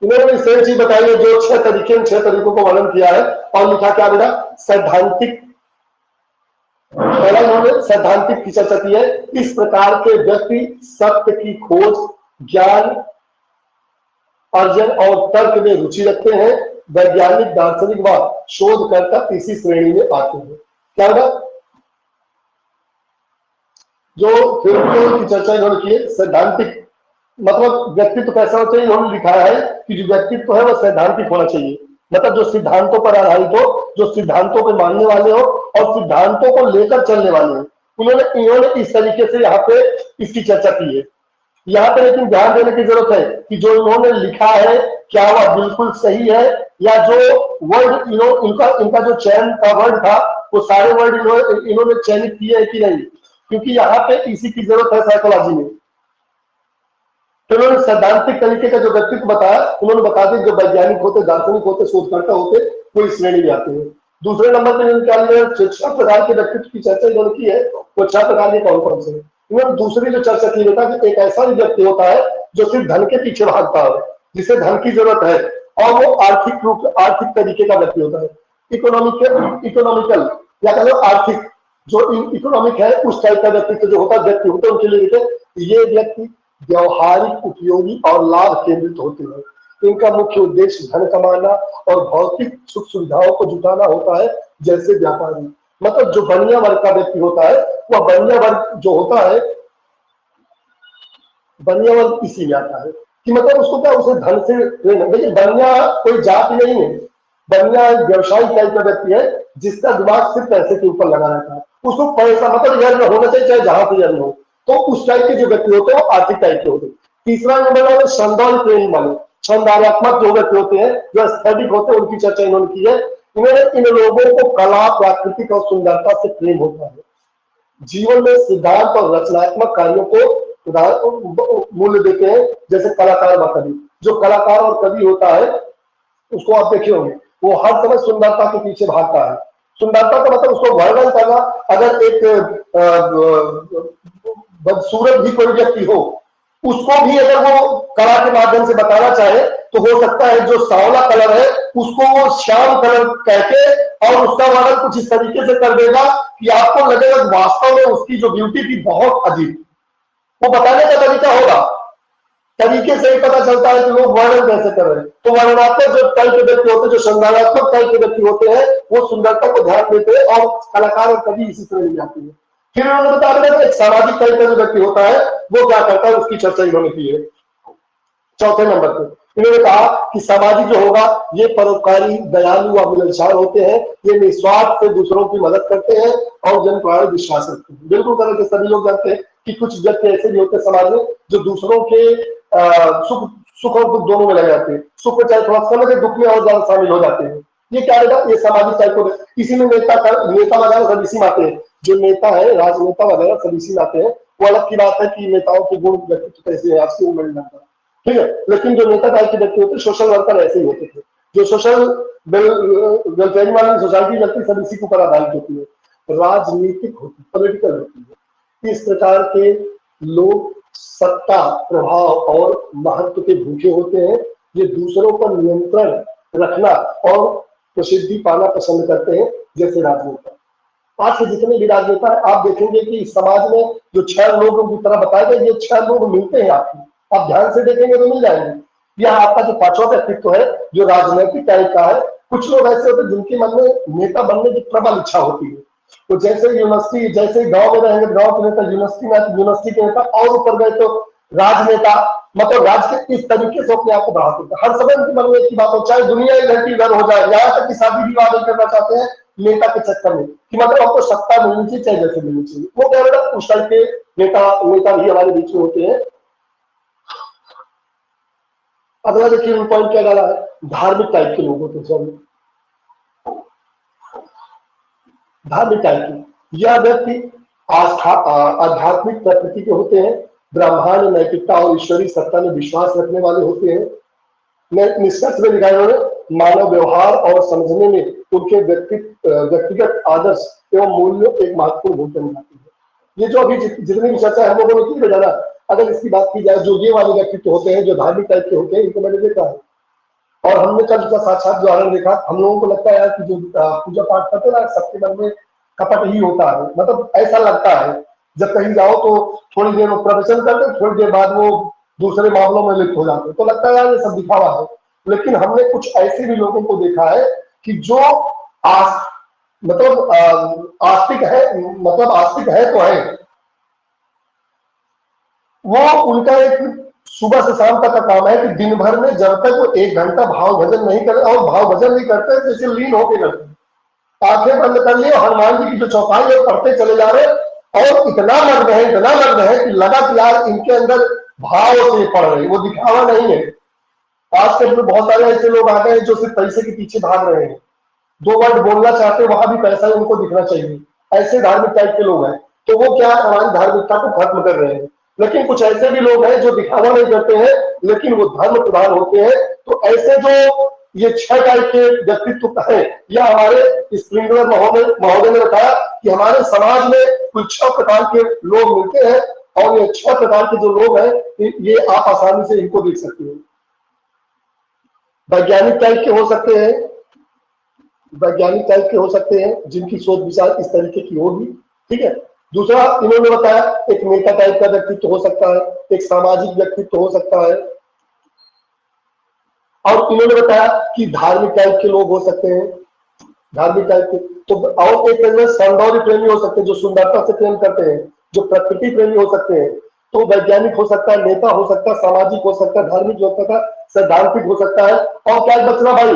इन्होंने सेम चीज बताई है जो 6 तरीकों को वर्णन किया है और लिखा क्या बेटा, सैद्धांतिक। पहला इन्होंने सैद्धांतिक की चर्चा की है। इस प्रकार के व्यक्ति सत्य की खोज, ज्ञान अर्जन और तर्क में रुचि रखते हैं। वैज्ञानिक, दार्शनिक व शोधकर्ता इसी श्रेणी में आते हैं। क्या बेटा, जो फिर की चर्चा इन्होंने की है सैद्धांतिक, मतलब व्यक्तित्व कैसा होना चाहिए। इन्होंने लिखा है कि जो व्यक्तित्व है वह सैद्धांतिक होना चाहिए, मतलब जो सिद्धांतों पर आधारित हो, जो सिद्धांतों को मानने वाले हो और सिद्धांतों को लेकर चलने वाले हो। इन्होंने इस तरीके से यहाँ पे इसकी चर्चा की है। यहाँ पे लेकिन ध्यान देने की जरूरत है कि जो इन्होंने लिखा है क्या वह बिल्कुल सही है, या जो वर्ड इनका जो चयन का वर्ड था वो सारे वर्ड इन्होंने चयनित किए है कि नहीं, क्योंकि यहाँ पे इसी की जरूरत है साइकोलॉजी में। तो उन्होंने सैद्धांतिक तरीके का जो व्यक्तित्व बताया, उन्होंने बता दिया जो वैज्ञानिक होते, दार्शनिक होते, शोधकर्ता होते, वो इस श्रेणी में आते हैं। दूसरे नंबर पर इन्होंने क्या लिया, 6 प्रकार के व्यक्तित्व की चर्चा इन्होंने की है। वो 6 प्रकार के कौन कौन से हैं। इन्होंने दूसरी जो चर्चा की बेटा कि एक ऐसा भी व्यक्ति होता है जो सिर्फ धन के पीछे भागता है, जिसे धन की जरूरत है, और वो आर्थिक तरीके का व्यक्ति होता है। इकोनॉमिकल या कह लो आर्थिक, जो इकोनॉमिक है उस टाइप का व्यक्तित्व जो होता है, उनके लिए ये व्यक्ति व्यवहारिक, उपयोगी और लाभ केंद्रित होते हैं। इनका मुख्य उद्देश्य धन कमाना और भौतिक सुख सुविधाओं को जुटाना होता है। जैसे व्यापारी, मतलब जो बनिया वर्ग का व्यक्ति होता है, वह बनिया वर्ग जो होता है, बनिया वर्ग इसी में आता है कि मतलब उसको क्या, उसे धन से लेकिन बनिया कोई जाति नहीं है। बनिया व्यवसायिक टाइप का व्यक्ति है जिसका दिमाग सिर्फ पैसे के ऊपर लगा रहता है। उसको पैसा मतलब यह होना चाहिए चाहे जहां से यह हो, तो उस टाइप के जो व्यक्ति होते हैं वो आर्थिक टाइप के होते हैं। तीसरा नंबर है छंदों प्रेमी वाले, छंदात्मक जो व्यक्ति होते हैं, जो एस्थेटिक होते हैं, उनकी चर्चा इन्होंने की है। इन्होंने इन लोगों को कला, प्राकृतिक और सुंदरता से प्रेम होता है। जीवन में सिद्धांत और रचनात्मक कार्यों को मूल्य देते हैं, जैसे कलाकार व कवि। जो कलाकार और कवि होता है उसको आप देखे होंगे, वो हर समय सुंदरता के पीछे भागता है। सुंदरता का मतलब उसको वर्णन करना, अगर एक बदसूरत भी कोई व्यक्ति हो, उसको भी अगर वो कला के माध्यम से बताना चाहे तो हो सकता है जो सांवला कलर है उसको वो श्याम कलर कहके और उसका वर्णन कुछ इस तरीके से कर देगा कि आपको लगेगा वास्तव में उसकी जो ब्यूटी थी बहुत अजीब। वो बताने का तरीका होगा, तरीके से ही पता चलता है कि लोग वर्णन कैसे कर रहे हैं। तो वर्णनात्मक जो टाइप के व्यक्ति होते हैं, जो संज्ञानात्मक टाइप के व्यक्ति होते हैं, वो सुंदरता को ध्यान देते हैं और कलाकार और कवि इसी श्रेणी में आती है। फिर उन्होंने बता दिया एक सामाजिक टाइप का जो व्यक्ति होता है वो क्या करता है, उसकी चर्चा इन्होंने की है। चौथे नंबर पर इन्होंने कहा कि सामाजिक जो होगा ये परोपकारी, दयालु व मिलनसार होते हैं। ये निस्वार्थ से दूसरों की मदद करते हैं और जन पर विश्वास रखते हैं। बिल्कुल करके सभी लोग जानते हैं कि कुछ व्यक्ति ऐसे भी होते हैं समाज में जो दूसरों के सुख और दुख दोनों में लग जाते हैं। सुख में चाहे थोड़ा समय के, दुख में और ज्यादा शामिल हो जाते हैं। ये क्या रहेगा, ये सामाजिक टाइप को। इसी में नेता वगैरह सब इसी में आते हैं। जो नेता है, राजनेता वगैरह सब इसी में आते हैं। वो अलग की बात है कि नेताओं के गुण व्यक्तित्व कैसे है, आपसे वो मिल जाता है, ठीक है। लेकिन जो नेता टाइप के व्यक्ति होते हैं, सोशल वर्कर ऐसे ही होते थे। जो सोशल वेलफेयर वाली सोसाइटी लगती है सब इसी के ऊपर आधारित होती है, राजनीतिक होती है, पॉलिटिकल होती है। इस प्रकार के लोग सत्ता, प्रभाव और महत्व के भूखे होते हैं। ये दूसरों पर नियंत्रण रखना और प्रसिद्धि पाना पसंद करते हैं, जैसे राजनेता। आज के जितने भी राजनेता है आप देखेंगे कि इस समाज में जो 6 लोगों की तरह बताए गए, ये 6 लोग मिलते हैं आपको, आप ध्यान से देखेंगे तो मिल जाएंगे। यह आपका जो 5वां व्यक्तित्व है जो राजनैतिक टाइप का है। कुछ लोग ऐसे होते हैं जिनके मन में नेता बनने की प्रबल इच्छा होती है। तो जैसे यूनिवर्सिटी, जैसे गांव में रहेंगे गांव के नेता, यूनिवर्सिटी में यूनिवर्सिटी के नेता, और ऊपर गए तो राजनेता, मतलब राज के इस तरीके से अपने आप को बढ़ाते हैं। हर समय उनके मन में एक ही बात हो, चाहे दुनिया एक घंटी घर हो जाए, यहाँ तक कि शादी विवाह नहीं करना चाहते हैं नेता के चक्कर में, कि मतलब हमको सत्ता मिलनी चाहिए चाहे जैसे मिलनी चाहिए। वो क्या बेटा उस टाइप के नेता भी हमारे बीच में होते हैं। अगला देखिए पॉइंट क्या डाला है, धार्मिक टाइप के लोग होते हैं। धार्मिक टाइप के यह व्यक्ति आस्था, आध्यात्मिक प्रकृति के होते हैं, ब्रह्मांड, नैतिकता और ईश्वरीय सत्ता में विश्वास रखने वाले होते हैं। निष्कर्ष में लिखा है मानव व्यवहार और समझने में उनके व्यक्तिगत आदर्श एवं मूल्य एक महत्वपूर्ण भूमिका निभाती है। ये जो अभी जितनी भी चर्चा हम लोगों ने की है, अगर इसकी बात की जाए, जो ये वाले व्यक्तित्व होते हैं जो धार्मिक टाइप के होते हैं, इनको मैंने देखा है और हमने कल इसका साक्षात उदाहरण देखा। हम लोगों को लगता है यार कि जो पूजा पाठ करते हैं ना, सबके मन में कपट ही होता है, मतलब ऐसा लगता है। जब कहीं जाओ तो थोड़ी देर वो प्रवचन करते, थोड़ी देर बाद वो दूसरे मामलों में लिप्त हो जाते, तो लगता है यार ये सब दिखावा है। लेकिन हमने कुछ ऐसे भी लोगों को देखा है कि जो आस्तिक है तो है, वो उनका एक सुबह से शाम तक का काम है कि दिन भर में जब तक वो 1 घंटा भाव भजन नहीं करे, और भाव भजन नहीं करते जैसे लीन होके करते, आंखें बंद कर लिए हनुमान जी की जो चौपाई है पढ़ते चले जा रहे, और इतना मग्न है कि लगा कि यार इनके अंदर भाव से पढ़ रहे, वो दिखावा नहीं है। आज के बहुत सारे ऐसे लोग आ गए जो सिर्फ पैसे के पीछे भाग रहे हैं, 2 वर्ड बोलना चाहते हैं, वहां भी पैसा उनको दिखना चाहिए। ऐसे धार्मिक टाइप के लोग हैं, तो वो क्या हमारी धार्मिकता को खत्म कर रहे हैं। लेकिन कुछ ऐसे भी लोग हैं जो दिखावा नहीं करते हैं, लेकिन वो धर्म प्रधान होते हैं। तो ऐसे जो ये 6 टाइप के व्यक्तित्व है, या हमारे स्प्रिंगलर महोदय ने बताया कि हमारे समाज में कुल 6 प्रकार के लोग मिलते हैं, और ये 6 प्रकार के जो लोग हैं ये आप आसानी से इनको देख सकते हैं। वैज्ञानिक टाइप के हो सकते हैं, जिनकी सोच विचार इस तरीके की होगी, ठीक है। दूसरा इन्होंने बताया एक नेता टाइप का व्यक्तित्व हो सकता है, एक सामाजिक व्यक्तित्व हो सकता है, और इन्होंने बताया कि धार्मिक टाइप के लोग हो सकते हैं, धार्मिक टाइप के। तो और एक सौंदर्य प्रेमी हो सकते हैं, जो सुंदरता से प्रेम करते हैं, जो प्रकृति प्रेमी हो सकते हैं। तो वैज्ञानिक हो सकता है, नेता हो सकता है, सामाजिक हो सकता है, धार्मिक हो सकता है, सैद्धांतिक हो सकता है। और क्या बच रहा भाई,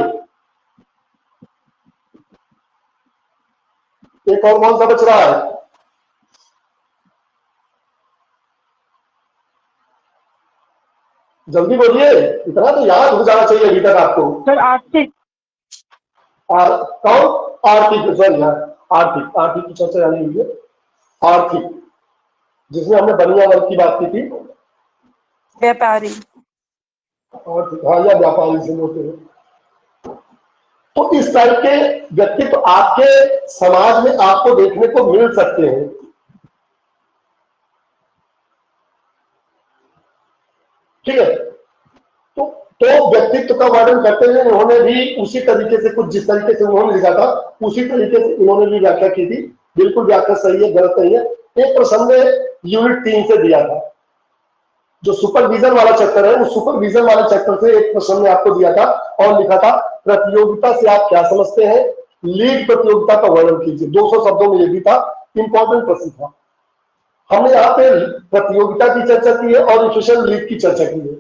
एक और कौन सा बच रहा है? जल्दी बोलिए, इतना तो याद हो जाना चाहिए अभी तक आपको। सर आर्थिक, कौन? आर्थिक, सॉरी आर्थिक की चर्चा जानी हुई है। आर्थिक, जिसमें हमने बनिया वर्ग की बात की थी। व्यापारी, आर्थिक, हाँ, या व्यापारी से होते हैं। तो इस टाइप के व्यक्तित्व तो आपके समाज में आपको देखने को मिल सकते हैं, ठीक है। तो व्यक्तित्व का वर्णन करते हुए उन्होंने भी उसी तरीके से, कुछ जिस तरीके से उन्होंने लिखा था उसी तरीके से इन्होंने भी व्याख्या की थी। बिल्कुल व्याख्या सही है, गलत नहीं है। एक प्रश्न में यूनिट 3 से दिया था, जो सुपरविजन वाला चैप्टर है, उस सुपरविजन वाले चैप्टर से एक प्रश्न में आपको दिया था और लिखा था प्रतियोगिता से आप क्या समझते हैं, लीग प्रतियोगिता का वर्णन कीजिए। 200 शब्दों में ये भी था, इंपॉर्टेंट प्रश्न था। हमने यहाँ पे प्रतियोगिता की चर्चा की है और इफिशिएंट लीग की चर्चा की है।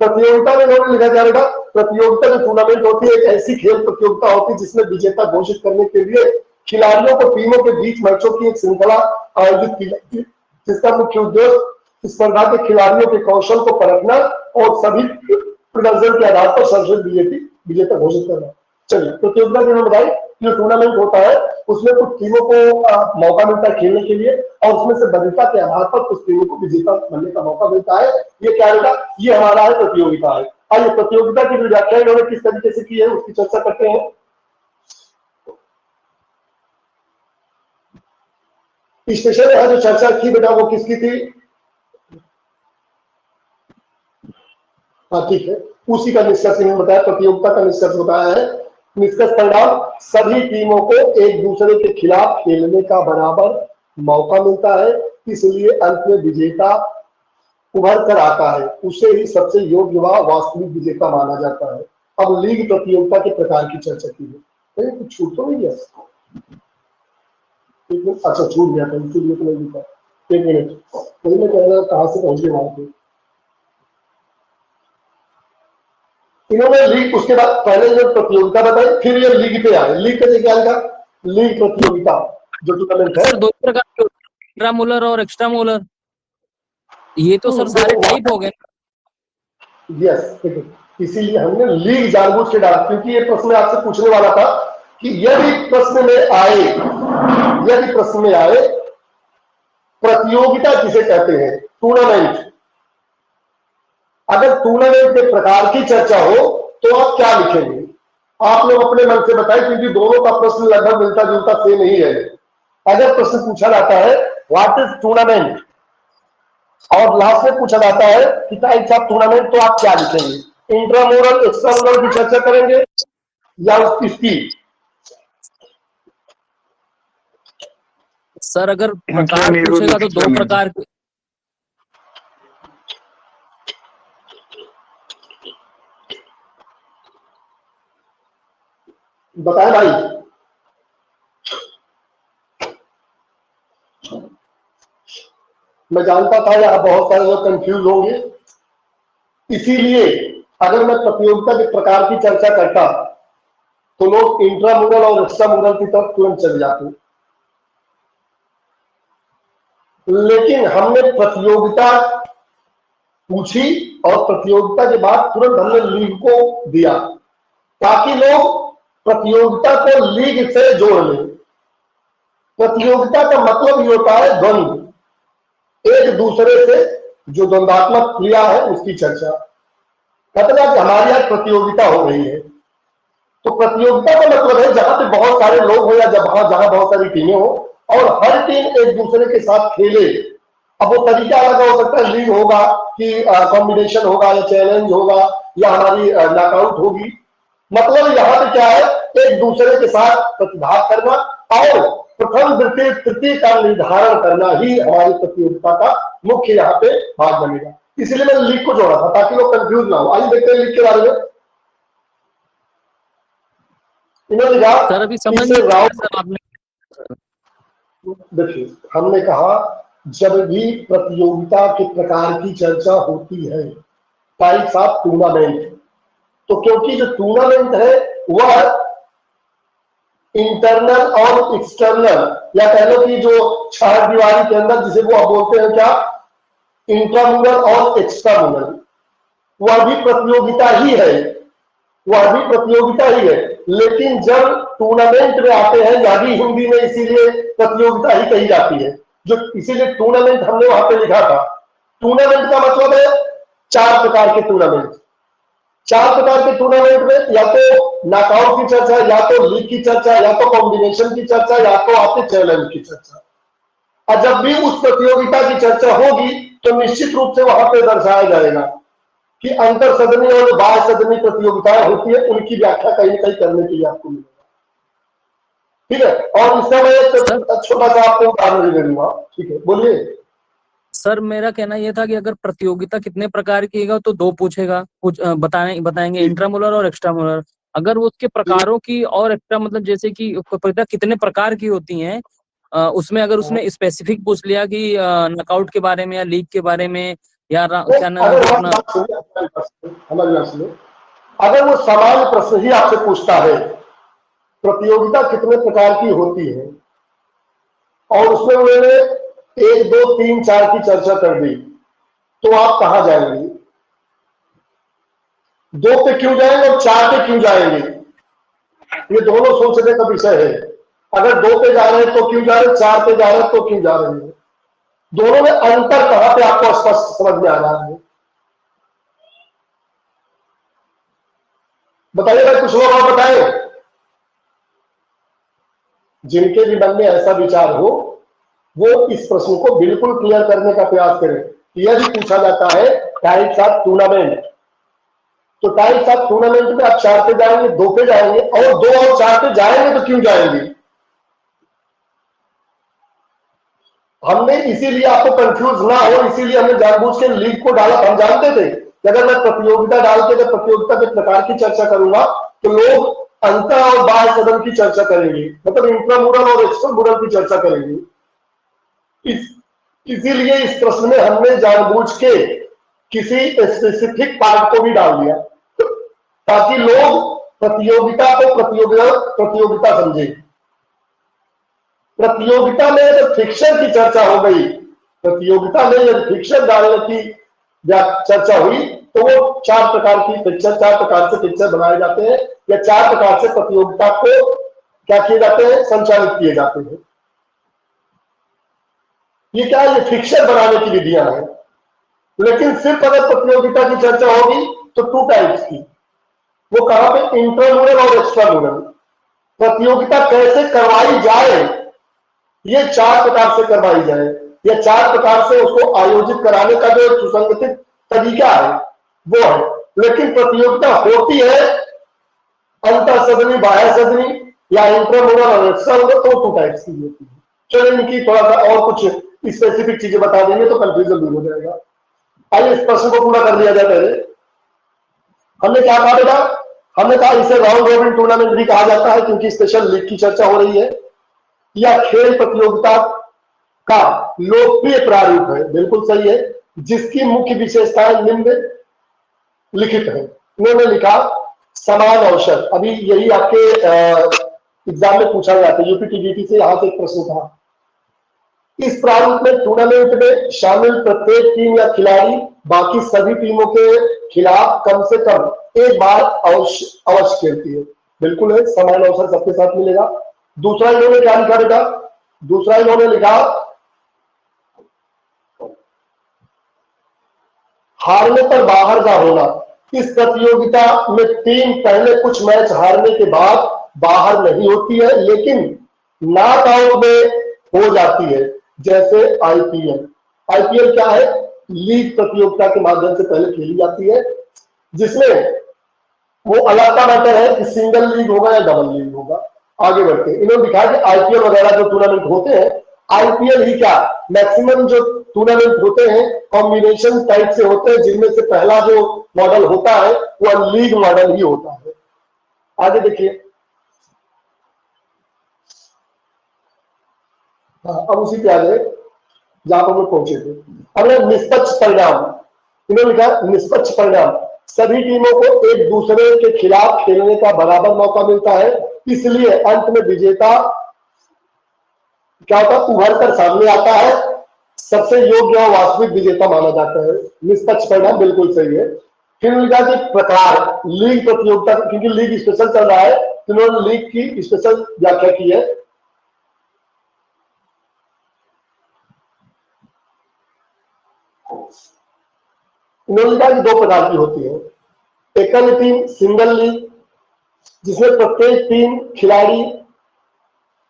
प्रतियोगिता में इन्होंने लिखा जाएगा, प्रतियोगिता जो टूर्नामेंट होती है एक ऐसी खेल प्रतियोगिता होती है जिसमें विजेता घोषित करने के लिए खिलाड़ियों को टीमों के बीच मैचों की एक श्रृंखला आयोजित की जाती है, जिसका मुख्य उद्देश्य स्पर्धा के खिलाड़ियों के कौशल को परखना और सभी प्रदर्शन के आधार पर सर्वश्रेष्ठ विजेता घोषित करना। चलिए, प्रतियोगिता जो बताई, जो टूर्नामेंट होता है उसमें कुछ टीमों को मौका मिलता है खेलने के लिए और उसमें से वरीयता के आधार पर कुछ टीमों को विजेता बनने का मौका मिलता है। ये क्या होगा, ये हमारा है प्रतियोगिता है। आइए प्रतियोगिता की जो व्याख्या इन्होंने किस तरीके से की है उसकी चर्चा करते हैं। स्पेशल है जो चर्चा की बेटा वो किसकी थी? हाँ ठीक है, उसी का निष्कर्ष इन्होंने बताया, प्रतियोगिता का निष्कर्ष बताया है। निष्कर्ष परिणाम सभी टीमों को एक दूसरे के खिलाफ खेलने का बराबर मौका मिलता है, इसलिए अंत में विजेता उभर कर आता है, उसे ही सबसे योग्य व वास्तविक विजेता माना जाता है। अब लीग प्रतियोगिता के प्रकार की चर्चा की है। कुछ छूट तो नहीं है? अच्छा छूट गया था, इसीलिए तो नहीं लिखा। एक मिनट, वही मैं कह रहा कहां से पहुंच गए वहां पे। इन्होंने लीग, उसके बाद पहले जो प्रतियोगिता बताई, फिर ये लीग पे आए। लीग का क्या आएगा? लीग प्रतियोगिता जो टूर्नामेंट है। सर दो प्रकार के इंट्रा मोलर और एक्स्ट्रा मोलर, ये तो सर सारे टाइप हो गए। यस, ठीक है, इसीलिए हमने लीग जानबूझ के डाला, क्योंकि ये प्रश्न आपसे पूछने वाला था कि यदि प्रश्न में आए प्रतियोगिता किसे कहते हैं, टूर्नामेंट, अगर टूर्नामेंट के प्रकार की चर्चा हो तो आप क्या लिखेंगे? आप लोग अपने मन से बताएं, क्योंकि दोनों का प्रश्न लगभग मिलता जुलता सेम ही है। अगर प्रश्न पूछा जाता है व्हाट इज टूर्नामेंट और लास्ट में पूछा जाता है कि टाइप्स ऑफ टूर्नामेंट, तो आप क्या लिखेंगे? इंट्रामोरल एक्स्ट्रामोरल की चर्चा करेंगे या उसकी? सर अगर प्रकार पूछेगा तो दो प्रकार के। बताएं भाई। मैं जानता था यहाँ बहुत सारे लोग कंफ्यूज होंगे, इसीलिए अगर मैं प्रतियोगिता के प्रकार की चर्चा करता तो लोग इंट्रामोरल और एक्स्ट्रामोरल की तरफ तुरंत चले जाते, लेकिन हमने प्रतियोगिता पूछी और प्रतियोगिता के बाद तुरंत हमने लीग को दिया, ताकि लोग प्रतियोगिता को लीग से जोड़ लें। प्रतियोगिता का मतलब ये होता है द्वंद्व, एक दूसरे से जो द्वंद्वात्मक क्रिया है उसकी चर्चा। मतलब कि हमारे यहाँ प्रतियोगिता हो रही है, तो प्रतियोगिता का मतलब है जहां पे बहुत सारे लोग हो या जहां बहुत सारी टीमें हो और हर टीम एक दूसरे के साथ खेले। अब वो तरीका अलग हो सकता है, लीग होगा कि कॉम्बिनेशन होगा या चैलेंज होगा या हमारी नॉकआउट होगी। मतलब यहाँ पे क्या है, एक दूसरे के साथ प्रतिभाग करना और प्रथम द्वितीय तृतीय का निर्धारण करना ही हमारी प्रतियोगिता का मुख्य यहाँ पे भाग बनेगा। इसलिए मैंने लीग को जोड़ा था ताकि लोग कंफ्यूज ना हो। आइए देखते हैं लीग के बारे में। इन्होंने कहा सर अभी समझ नहीं आया सर आपने। देखिए, हमने कहा जब भी प्रतियोगिता के प्रकार की चर्चा होती है, टाइप्स ऑफ टूर्नामेंट, तो क्योंकि जो टूर्नामेंट है वह इंटरनल और एक्सटर्नल या कह लो कि जो चार दीवारी के अंदर जिसे वो आप बोलते हैं क्या, इंट्रामोरल और एक्स्ट्रामोरल, वह भी प्रतियोगिता ही है, वह भी प्रतियोगिता ही है। लेकिन जब टूर्नामेंट में आते हैं, या भी हिंदी में इसीलिए प्रतियोगिता ही कही जाती है, जो इसीलिए टूर्नामेंट हमने वहां पे लिखा था। टूर्नामेंट का मतलब है चार प्रकार के टूर्नामेंट। चार प्रकार के टूर्नामेंट में या तो नॉकआउट की चर्चा, या तो लीग की चर्चा, या तो कॉम्बिनेशन की चर्चा, या तो आपके चैलेंज की चर्चा। और जब भी उस प्रतियोगिता की चर्चा होगी तो निश्चित रूप से वहां पर दर्शाया जाएगा कि अंतर सदनी और बाह्य सदनी प्रतियोगिताएं होती है, उनकी व्याख्या कहीं ना कहीं करने के लिए आपको मिलेगा। ठीक है, और इसका मैं एक छोटा सा आपको उदाहरण दे दूंगा। ठीक है, बोलिए। सर मेरा कहना यह था कि अगर प्रतियोगिता कितने प्रकार की है तो दो पूछेगा, कुछ बताएंगे इंट्रामोलर और एक्स्ट्रामोलर। अगर वो उसके प्रकारों की और एक्स्ट्रा मतलब जैसे कि प्रतियोगिता कितने प्रकार की होती हैं, उसमें अगर उसमें स्पेसिफिक पूछ लिया कि नॉकआउट के बारे में या लीग के बारे में या क्या नाम है अपना। अगर वो समान प्रश्न ही आपसे पूछता है प्रतियोगिता कितने प्रकार की होती है और उसमें उन्होंने 1 2 3 4 की चर्चा कर दी, तो आप कहां जाएंगे? 2 पे क्यों जाएंगे और 4 पे क्यों जाएंगे? ये दोनों सोचने का विषय है। अगर 2 पे जा रहे हैं तो क्यों जा रहे हैं, 4 पे जा रहे हैं तो क्यों जा रहे हैं? दोनों में अंतर कहां पे आपको स्पष्ट समझ में आ रहा है? बताइए भाई, कुछ लोग और बताएं जिनके भी मन में ऐसा विचार हो, वो इस प्रश्न को बिल्कुल क्लियर करने का प्रयास करें। यदि पूछा जाता है टाइप्स ऑफ टूर्नामेंट, तो टाइप्स ऑफ टूर्नामेंट में आप 4 पे जाएंगे, 2 पे जाएंगे, और 2 और 4 पे जाएंगे तो क्यों जाएंगे? हमने इसीलिए आपको कंफ्यूज ना हो, इसीलिए हमने जानबूझ के लीग को डाला। हम जानते थे कि अगर मैं प्रतियोगिता डाल के अगर प्रतियोगिता के प्रकार की चर्चा करूंगा तो लोग अंतर और बाह्य सदन की चर्चा करेंगे, मतलब इंट्रामुरल और एक्स्ट्रामुरल की चर्चा करेंगे। इसीलिए इस प्रश्न में हमने जानबूझ के किसी स्पेसिफिक पार्ट को भी डाल दिया ताकि लोग प्रतियोगिता को प्रतियोगिता समझे। प्रतियोगिता में अगर फिक्सर की चर्चा हो गई, प्रतियोगिता में यदि फिक्सर डालने की चर्चा हुई तो वो 4 प्रकार की फिक्सर, 4 प्रकार से फिक्सर बनाए जाते हैं, या 4 प्रकार से प्रतियोगिता को क्या किए जाते हैं, संचालित किए जाते हैं। ये क्या है? ये फिक्सर बनाने की विधियां हैं। लेकिन सिर्फ अगर प्रतियोगिता की चर्चा होगी तो 2 टाइप्स की, वो कहां पे, इंट्रामुरल और एक्स्ट्रामुरल। प्रतियोगिता कैसे करवाई जाए, ये 4 प्रकार से करवाई जाए, या 4 प्रकार से उसको आयोजित कराने का जो सुसंगठित तरीका है वो है। लेकिन प्रतियोगिता होती है अंतर सदनी, बाह्य सदनी, या इंट्रामुरल और एक्स्ट्रामुरल, तो 2 टाइप्स की होती है। चलो इनकी थोड़ा सा और कुछ स्पेसिफिक चीजें बता देंगे तो कंफ्यूजन दूर हो जाएगा। आइए इस प्रश्न को पूरा कर लिया जाए। पहले हमने क्या कहा बेटा? हमने कहा इसे राउंड रॉबिन टूर्नामेंट भी कहा जाता है क्योंकि स्पेशल लीग की चर्चा हो रही है, या खेल प्रतियोगिता का लोकप्रिय प्रारूप है। बिल्कुल सही है, जिसकी मुख्य विशेषताएं निम्नलिखित है। उन्होंने लिखा समान अवसर। अभी यही आपके एग्जाम में पूछा गया था, यूपीटीजीटी से यहां से एक प्रश्न था। इस प्रारूप में टूर्नामेंट में शामिल प्रत्येक टीम या खिलाड़ी बाकी सभी टीमों के खिलाफ कम से कम एक बार अवश्य खेलती है। बिल्कुल है, समान अवसर सबके साथ मिलेगा। दूसरा इन्होंने क्या लिखा बेटा? दूसरा इन्होंने लिखा हारने पर बाहर का होना। इस प्रतियोगिता में टीम पहले कुछ मैच हारने के बाद बाहर नहीं होती है, लेकिन नॉकआउट में हो जाती है, जैसे आईपीएल। आईपीएल क्या है? लीग प्रतियोगिता के माध्यम से पहले खेली जाती है, जिसमें वो अलग का मैटर है कि सिंगल लीग होगा या डबल लीग होगा। आगे बढ़ते इन्होंने लिखा कि आईपीएल वगैरह जो टूर्नामेंट होते हैं, आईपीएल ही क्या, मैक्सिमम जो टूर्नामेंट होते हैं कॉम्बिनेशन टाइप से होते हैं, जिनमें से पहला जो मॉडल होता है वो लीग मॉडल ही होता है। आगे देखिए, अब उसी पे आ गए जहां पर हम लोग पहुंचे थे। हमने निष्पक्ष परिणाम, इन्होंने लिखा निष्पक्ष परिणाम, सभी टीमों को एक दूसरे के खिलाफ खेलने का बराबर मौका मिलता है, इसलिए अंत में विजेता क्या होता है, उभर कर सामने आता है, सबसे योग्य और वास्तविक विजेता माना जाता है। निष्पक्ष परिणाम बिल्कुल सही है। फिर लिखा कि प्रकार लीग प्रतियोगिता, क्योंकि लीग स्पेशल चल रहा है तो उन्होंने लीग की स्पेशल व्याख्या की है। उन्होंने कहा कि 2 प्रकार की होती है, एकल टीम सिंगल लीग, जिसमें प्रत्येक टीम खिलाड़ी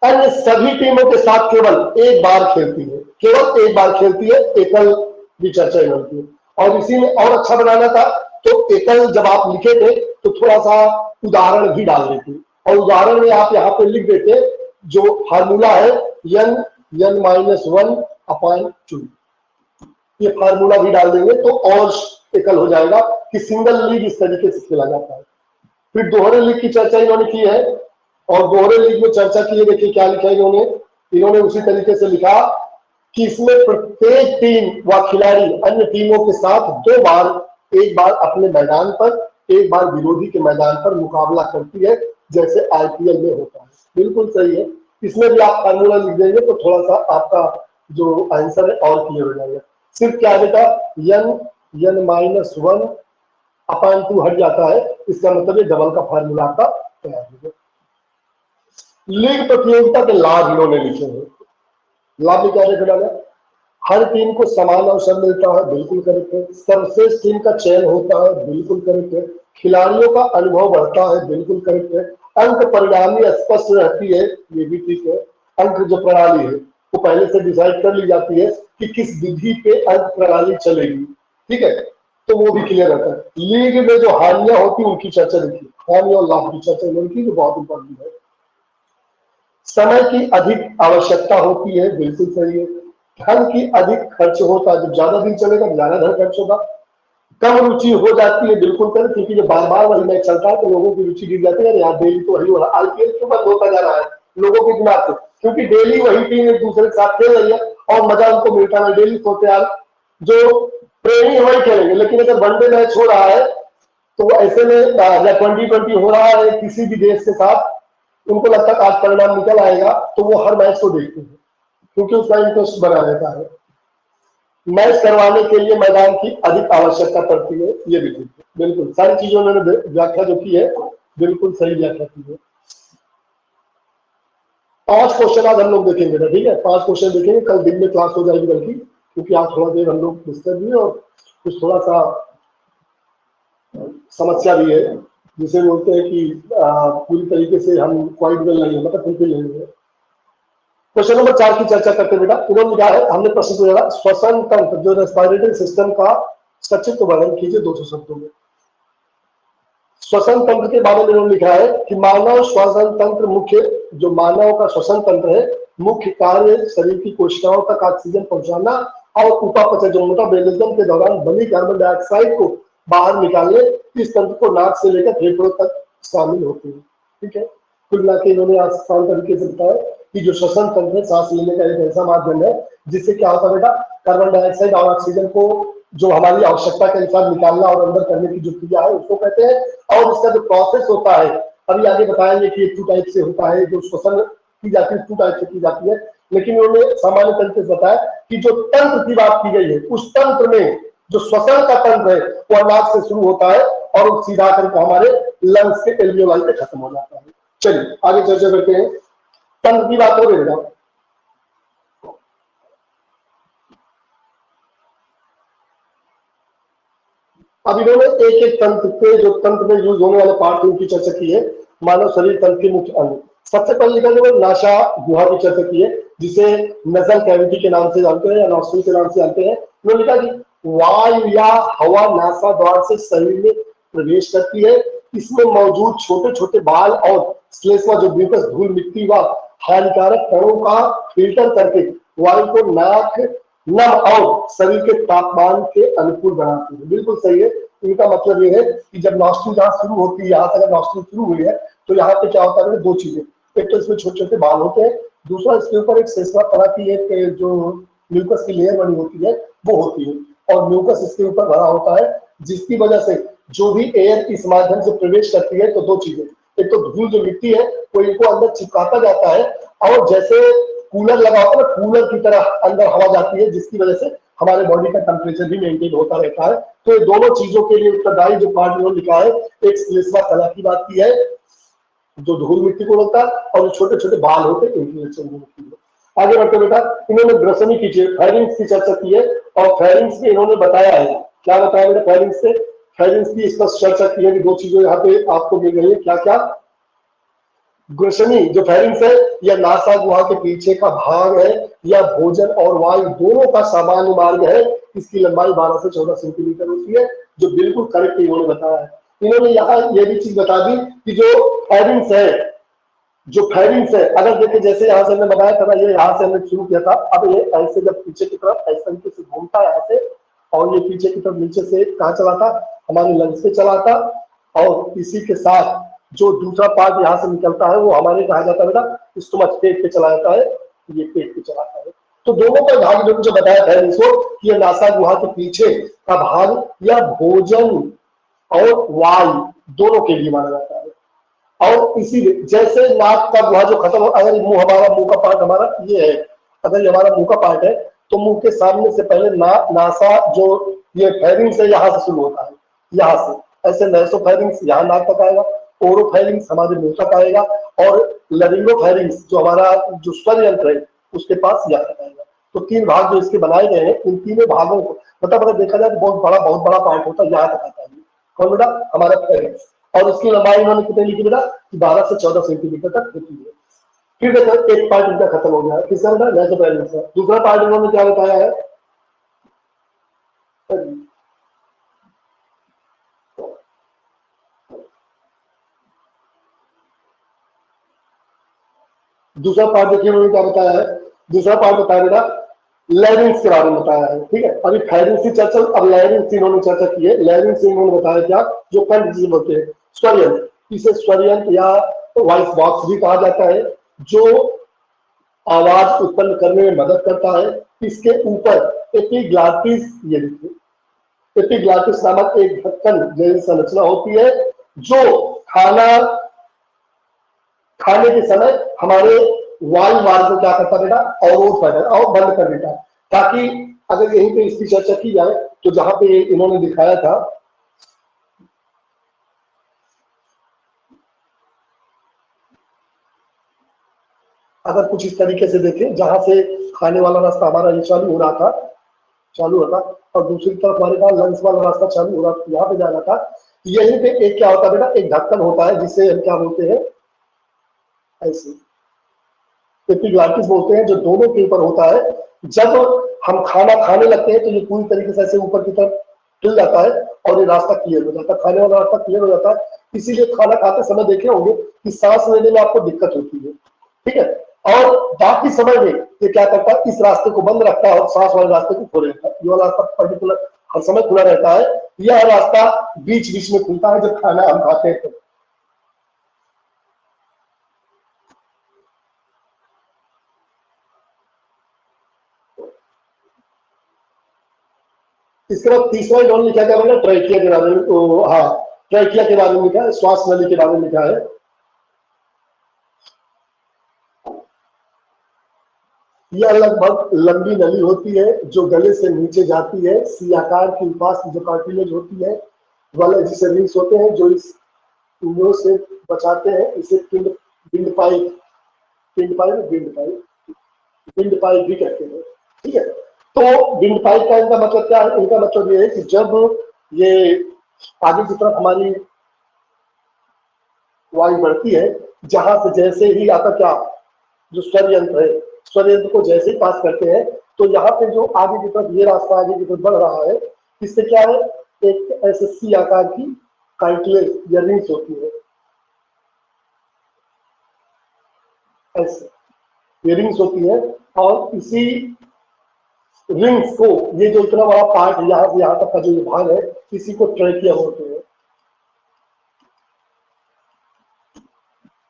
अन्य सभी टीमों के साथ केवल एक बार खेलती है, केवल एक बार खेलती है, एकल की चर्चा होती है। और इसी में और अच्छा बनाना था तो एकल जब आप लिखे थे तो थोड़ा सा उदाहरण भी डाल देते, और उदाहरण में आप यहाँ पे लिख देते जो फार्मूला है n-1/2, ये फार्मूला भी डाल देंगे तो और एकल हो जाएगा कि सिंगल लीग इस तरीके से खेला जाता है। फिर दोहरे लीग की चर्चा इन्होंने की है, और दोहरे लीग में चर्चा की है। देखिए क्या लिखा है इन्होंने उसी तरीके से लिखा कि इसमें प्रत्येक टीम व खिलाड़ी अन्य टीमों के साथ 2 बार, एक बार अपने मैदान पर, एक बार विरोधी के मैदान पर मुकाबला करती है, जैसे आईपीएल में होता है। बिल्कुल सही है। इसमें भी आप फार्मूला लिख देंगे तो थोड़ा सा आपका जो आंसर है और क्लियर हो जाएगा। सिर्फ क्या बेटा n-1/2 हट जाता है, इसका मतलब ये डबल का फार्मूला आपका तैयार हो गया। लीग प्रतियोगिता के लाभ इन्होंने लिखे हैं। लाभ में क्या देखा, हर टीम को समान अवसर मिलता है, बिल्कुल करेक्ट है। सर्वश्रेष्ठ टीम का चयन होता है, बिल्कुल करेक्ट है। खिलाड़ियों का अनुभव बढ़ता है, बिल्कुल करेक्ट है। अंक परिणामी स्पष्ट रहती है, ये भी ठीक है। अंक जो प्रणाली है वो पहले से डिसाइड कर ली जाती है कि किस विधि पे अंक प्रणाली चलेगी, ठीक है, तो वो भी क्लियर रहता है। लीग में जो हानियां होती है उनकी चर्चा देखिए, हानि और लाभ की चर्चा उनकी जो बहुत इंपॉर्टेंट है। समय की अधिक आवश्यकता होती है, बिल्कुल सही है। धन की अधिक खर्च होता है, जब ज्यादा दिन चलेगा ज्यादा धन खर्च होगा। कम रुचि हो जाती है, बिल्कुल करें, क्योंकि जब बार बार वही मैच चलता है तो लोगों की रुचि गिर जाती है। यार डेली तो वही हो रहा है, आईपीएल क्यों बंद होता जा रहा है लोगों के दिमाग से, क्योंकि डेली वही टीम एक दूसरे के साथ खेल रही है और मजा उनको मिलता है। डेली सोचते यार जो प्रेमी वही खेलेंगे, लेकिन अगर वनडे मैच हो रहा है तो ऐसे में या 2020 हो रहा है किसी भी देश के साथ, उनको लगता है आज परिणाम निकल आएगा तो वो हर मैच को देखते हैं, क्योंकि उसका इंटरेस्ट बना रहता है। मैच करवाने के लिए मैदान की अधिक आवश्यकता पड़ती है, ये भी ठीक है, बिल्कुल सारी चीजों में व्याख्या जो की है बिल्कुल सही व्याख्या की है। 5 क्वेश्चन आज हम लोग देखेंगे ना, ठीक है, 5 क्वेश्चन देखेंगे। कल दिन में क्लास हो जाएगी बल्कि, क्योंकि आज थोड़ा देर हम लोग डिस्टर्ब हुए और कुछ थोड़ा सा समस्या भी है, जिसे बोलते हैं कि पूरी तरीके से हम क्वाइट वेल नहीं है, मतलब फुलफिल नहीं है। क्वेश्चन नंबर 4 की चर्चा करते बेटा। इन्होंने क्या है, हमने प्रश्न पूछा श्वसन तंत्र जो रेस्पिरेटरी सिस्टम का संक्षिप्त वर्णन कीजिए 200 शब्दों में। श्वसन तंत्र के बारे में इन्होंने लिखा है कि मानव श्वसन तंत्र मुख्य, जो मानव का श्वसन तंत्र है, मुख्य कार्य शरीर की कोशिकाओं तक ऑक्सीजन पहुंचाना और उपापचय जो मेटाबॉलिज्म के दौरान बनी कार्बन डाइऑक्साइड को बाहर निकालने, इस तंत्र को नाक से लेकर फेफड़ों तक शामिल होते हैं, ठीक है। कुल मिला के इन्होंने आसान तरीके से बताया कि जो श्वसन तंत्र है सांस लेने का एक ऐसा माध्यम है जिससे क्या होता है बेटा, कार्बन डाइऑक्साइड और ऑक्सीजन को जो हमारी आवश्यकता के अनुसार निकालना और अंदर करने की जो क्रिया है उसको कहते हैं। और इसका जो प्रोसेस होता है अभी आगे बताएंगे कि 2 टाइप से होता है, जो श्वसन की जाती है 2 टाइप से की जाती है, लेकिन उन्होंने सामान्य तरीके से बताया कि जो तंत्र की बात की गई है उस तंत्र में जो श्वसन का तंत्र है वो नाक से शुरू होता है और सीधा करके हमारे लंग्स के एल्वियोलाई पे खत्म हो जाता है। चलिए आगे चर्चा करते हैं। तंत्र की बात हो रही है, अब इन्होंने एक एक तंत्र के जो तंत्र में यूज होने वाले पार्ट उनकी चर्चा की है। मानव शरीर तंत्र के मुख्य अंग, सबसे पहले लिखा जो नासा गुहा की चर्चा की है, जिसे नजल कैविटी के नाम से जानते हैं या नॉस्ट्रिल के नाम से जानते हैं। उन्होंने लिखा कि वायु या हवा नासा द्वार से शरीर में प्रवेश करती है। इसमें मौजूद छोटे छोटे बाल और श्लेष्मा जो म्यूकस धूल मिट्टी व हानिकारक कणों का फिल्टर करके वायु को नाक नम और शरीर के तापमान के अनुकूल बनाती है। बिल्कुल सही है। इनका मतलब ये है कि जब नॉस्ट्रिल जहां शुरू होती है, यहाँ से अगर नॉस्ट्रिल शुरू हुई है तो यहाँ पे क्या होता है, 2 चीजें, एक तो इसमें छोटे छोटे बाल होते हैं, दूसरा इसके ऊपर एक श्लेष्मा तरह की एक जो म्यूकस की लेयर बनी होती है वो होती है, और म्यूकस इसके ऊपर भरा होता है, जिसकी वजह से जो भी एयर इस माध्यम से प्रवेश करती है तो 2 चीजें, एक तो धूल जो मिट्टी है वो इनको अंदर चिपकाता जाता है, और जैसे कूलर लगा होता है कूलर की तरह अंदर हवा जाती है, जिसकी वजह से हमारे बॉडी का टेम्परेचर भी मेंटेन होता रहता है। तो ये दोनों चीजों के लिए उत्तरदायी जो पार्ट इन्होंने लिखा है, एक श्लेष्मा कला की बात की है जो धूल मिट्टी को रोकता है, और जो छोटे छोटे बाल होते हैं इनकी। आगे बढ़ते बेटा, इन्होंने ग्रसनी की फेरिंग्स की चर्चा की है, और फेरिंग्स में इन्होंने बताया है, क्या बताया बेटा फेरिंग्स से, फेरिंग्स की स्पष्ट चर्चा की है कि 2 चीजें यहाँ पे आपको मिल रही है, क्या क्या, ग्रसनी जो फेरिंग्स है या नासा गुहा के पीछे का भाग है या भोजन और वायु दोनों का सामान्य मार्ग है। इसकी लंबाई 12 से 14 सेंटीमीटर होती है, जो बिल्कुल करेक्ट इन्होंने बताया है। इन्होंने यहाँ ये भी चीज बता दी कि जो फेरिंग्स है, अगर देखिए जैसे यहाँ से हमने बताया था ना, ये यहाँ से हमने शुरू किया था, अब ये ऐसे जब पीछे की तरफ ऐसे तरीके से घूमता है यहाँ से, और ये पीछे की तरफ नीचे से कहाँ चला था, हमारे लंग्स पे चला था, और इसी के साथ जो दूसरा पार्ट यहाँ से निकलता है वो हमारे कहा जाता है बेटा स्टमक, पेट पे चला जाता है, ये पेट पे चलाता है। तो दोनों का भाग जो बताया था इसको कि ये नासा गुहा के पीछे का भाग या भोजन और वायु दोनों के लिए माना जाता है। और इसीलिए जैसे नाक का गुहा जो खत्म हो, अगर मुंह का पार्ट हमारा ये है, अगर ये हमारा मुंह का पार्ट है तो मुंह के सामने से पहले नासा जो ये फेरिंग्स है यहाँ से शुरू होता है, यहाँ से ऐसे नैसोफेरिंग्स यहाँ नाक तक आएगा, ओरोफेरिंग्स हमारे मुंह तक आएगा, और लरिंगोफेरिंग्स जो हमारा जो स्वर यंत्र है उसके पास यहाँ तक आएगा। तो 3 भाग जो इसके बनाए गए हैं, इन तीनों भागों को मतलब अगर देखा जाए तो बहुत बड़ा पार्ट होता है, यहाँ तक आता है। कौन बेटा? हमारा फेरेंक्स। और उसकी लंबाई इन्होंने कितनी लिखी बेटा? 12 से 14 सेंटीमीटर तक होती है। फिर देखो एक पार्ट इनका खत्म हो गया, किसका बेटा? नासोफेरेंक्स का। दूसरा पार्ट इन्होंने क्या बताया है? दूसरा पार्ट देखिए उन्होंने क्या बताया है? दूसरा पार्ट बताया बेटा लैरिंग्स के बारे में बताया है। ठीक है, अभी फायरिंग्स की चर्चा, अब लैरिंग्स इन्होंने चर्चा की है। लैरिंग्स इन्होंने बताया क्या? जो कंठ जिसे बोलते हैं स्वरयंत्र, इसे स्वरयंत्र या वॉइस बॉक्स भी कहा जाता है, जो आवाज उत्पन्न करने में मदद करता है। इसके ऊपर एपिग्लॉटिस, ये देखिए एपिग्लॉटिस नामक एक ढक्कन जैसी संरचना होती है, जो खाने के समय हमारे वायु मार्ग को क्या करता बेटा? अवरोध कर देता और बंद कर देता, ताकि अगर यहीं पे इसकी चर्चा की जाए तो जहां पे इन्होंने दिखाया था, अगर कुछ इस तरीके से देखें, जहां से खाने वाला रास्ता हमारा ये चालू हो रहा था और दूसरी तरफ हमारे पास लंग्स वाला रास्ता चालू हो रहा था, यहाँ पे जाना था। यहीं पे एक क्या होता है बेटा? एक ढक्कन होता है, जिसे हम क्या बोलते हैं? ऐसे एपिग्लॉटिस बोलते हैं, जो दोनों के ऊपर होता है। जब हम खाना खाने लगते हैं तो ये पूरी तरीके से ऐसे ऊपर की तरफ खुल जाता है और ये रास्ता क्लियर हो जाता है, खाने वाला रास्ता क्लियर हो जाता है। इसीलिए खाना खाते समय देखे होंगे कि सांस लेने में आपको दिक्कत होती है। ठीक है, और बाकी समय में ये क्या करता है? इस रास्ते को बंद रखता है और सांस वाले रास्ते को खोल देता है। ये वाला रास्ता पर्टिकुलर हर समय खुला रहता है। यह रास्ता बीच बीच में खुलता है जब खाना हम खाते हैं। इसके बाद तीसरा इन्होंने लिखा क्या बोला? ट्रैकिया के बारे में। हाँ, ट्रैकिया के बारे में लिखा है, श्वास नली के बारे में लिखा है। यह लगभग लंबी नली होती है जो गले से नीचे जाती है। सी आकार की पास जो कार्टिलेज होती है वाले जिसे रिंग्स होते हैं, जो इस इंद्रियों से बचाते हैं, इसे पिंड पाइप भी कहते हैं। ठीक है, तो विंड पाइप का इनका मतलब क्या है? इनका मतलब ये है कि जब ये आगे की तरफ हमारी वायु बढ़ती है, जहां से जैसे ही आता क्या, जो स्वर यंत्र है, स्वर यंत्र को जैसे ही पास करते हैं तो यहाँ पे जो आगे की तरफ ये रास्ता आगे की तरफ बढ़ रहा है, इससे क्या है? एक ऐसे सी आकार की कार्टिलेज या रिंग्स होती है, ऐसे ये रिंग्स होती है। और इसी रिंग्स को, ये जो इतना बड़ा पार्ट है यहाँ से यहाँ तक का जो भाग है, इसी को ट्रैकिया बोलते हैं।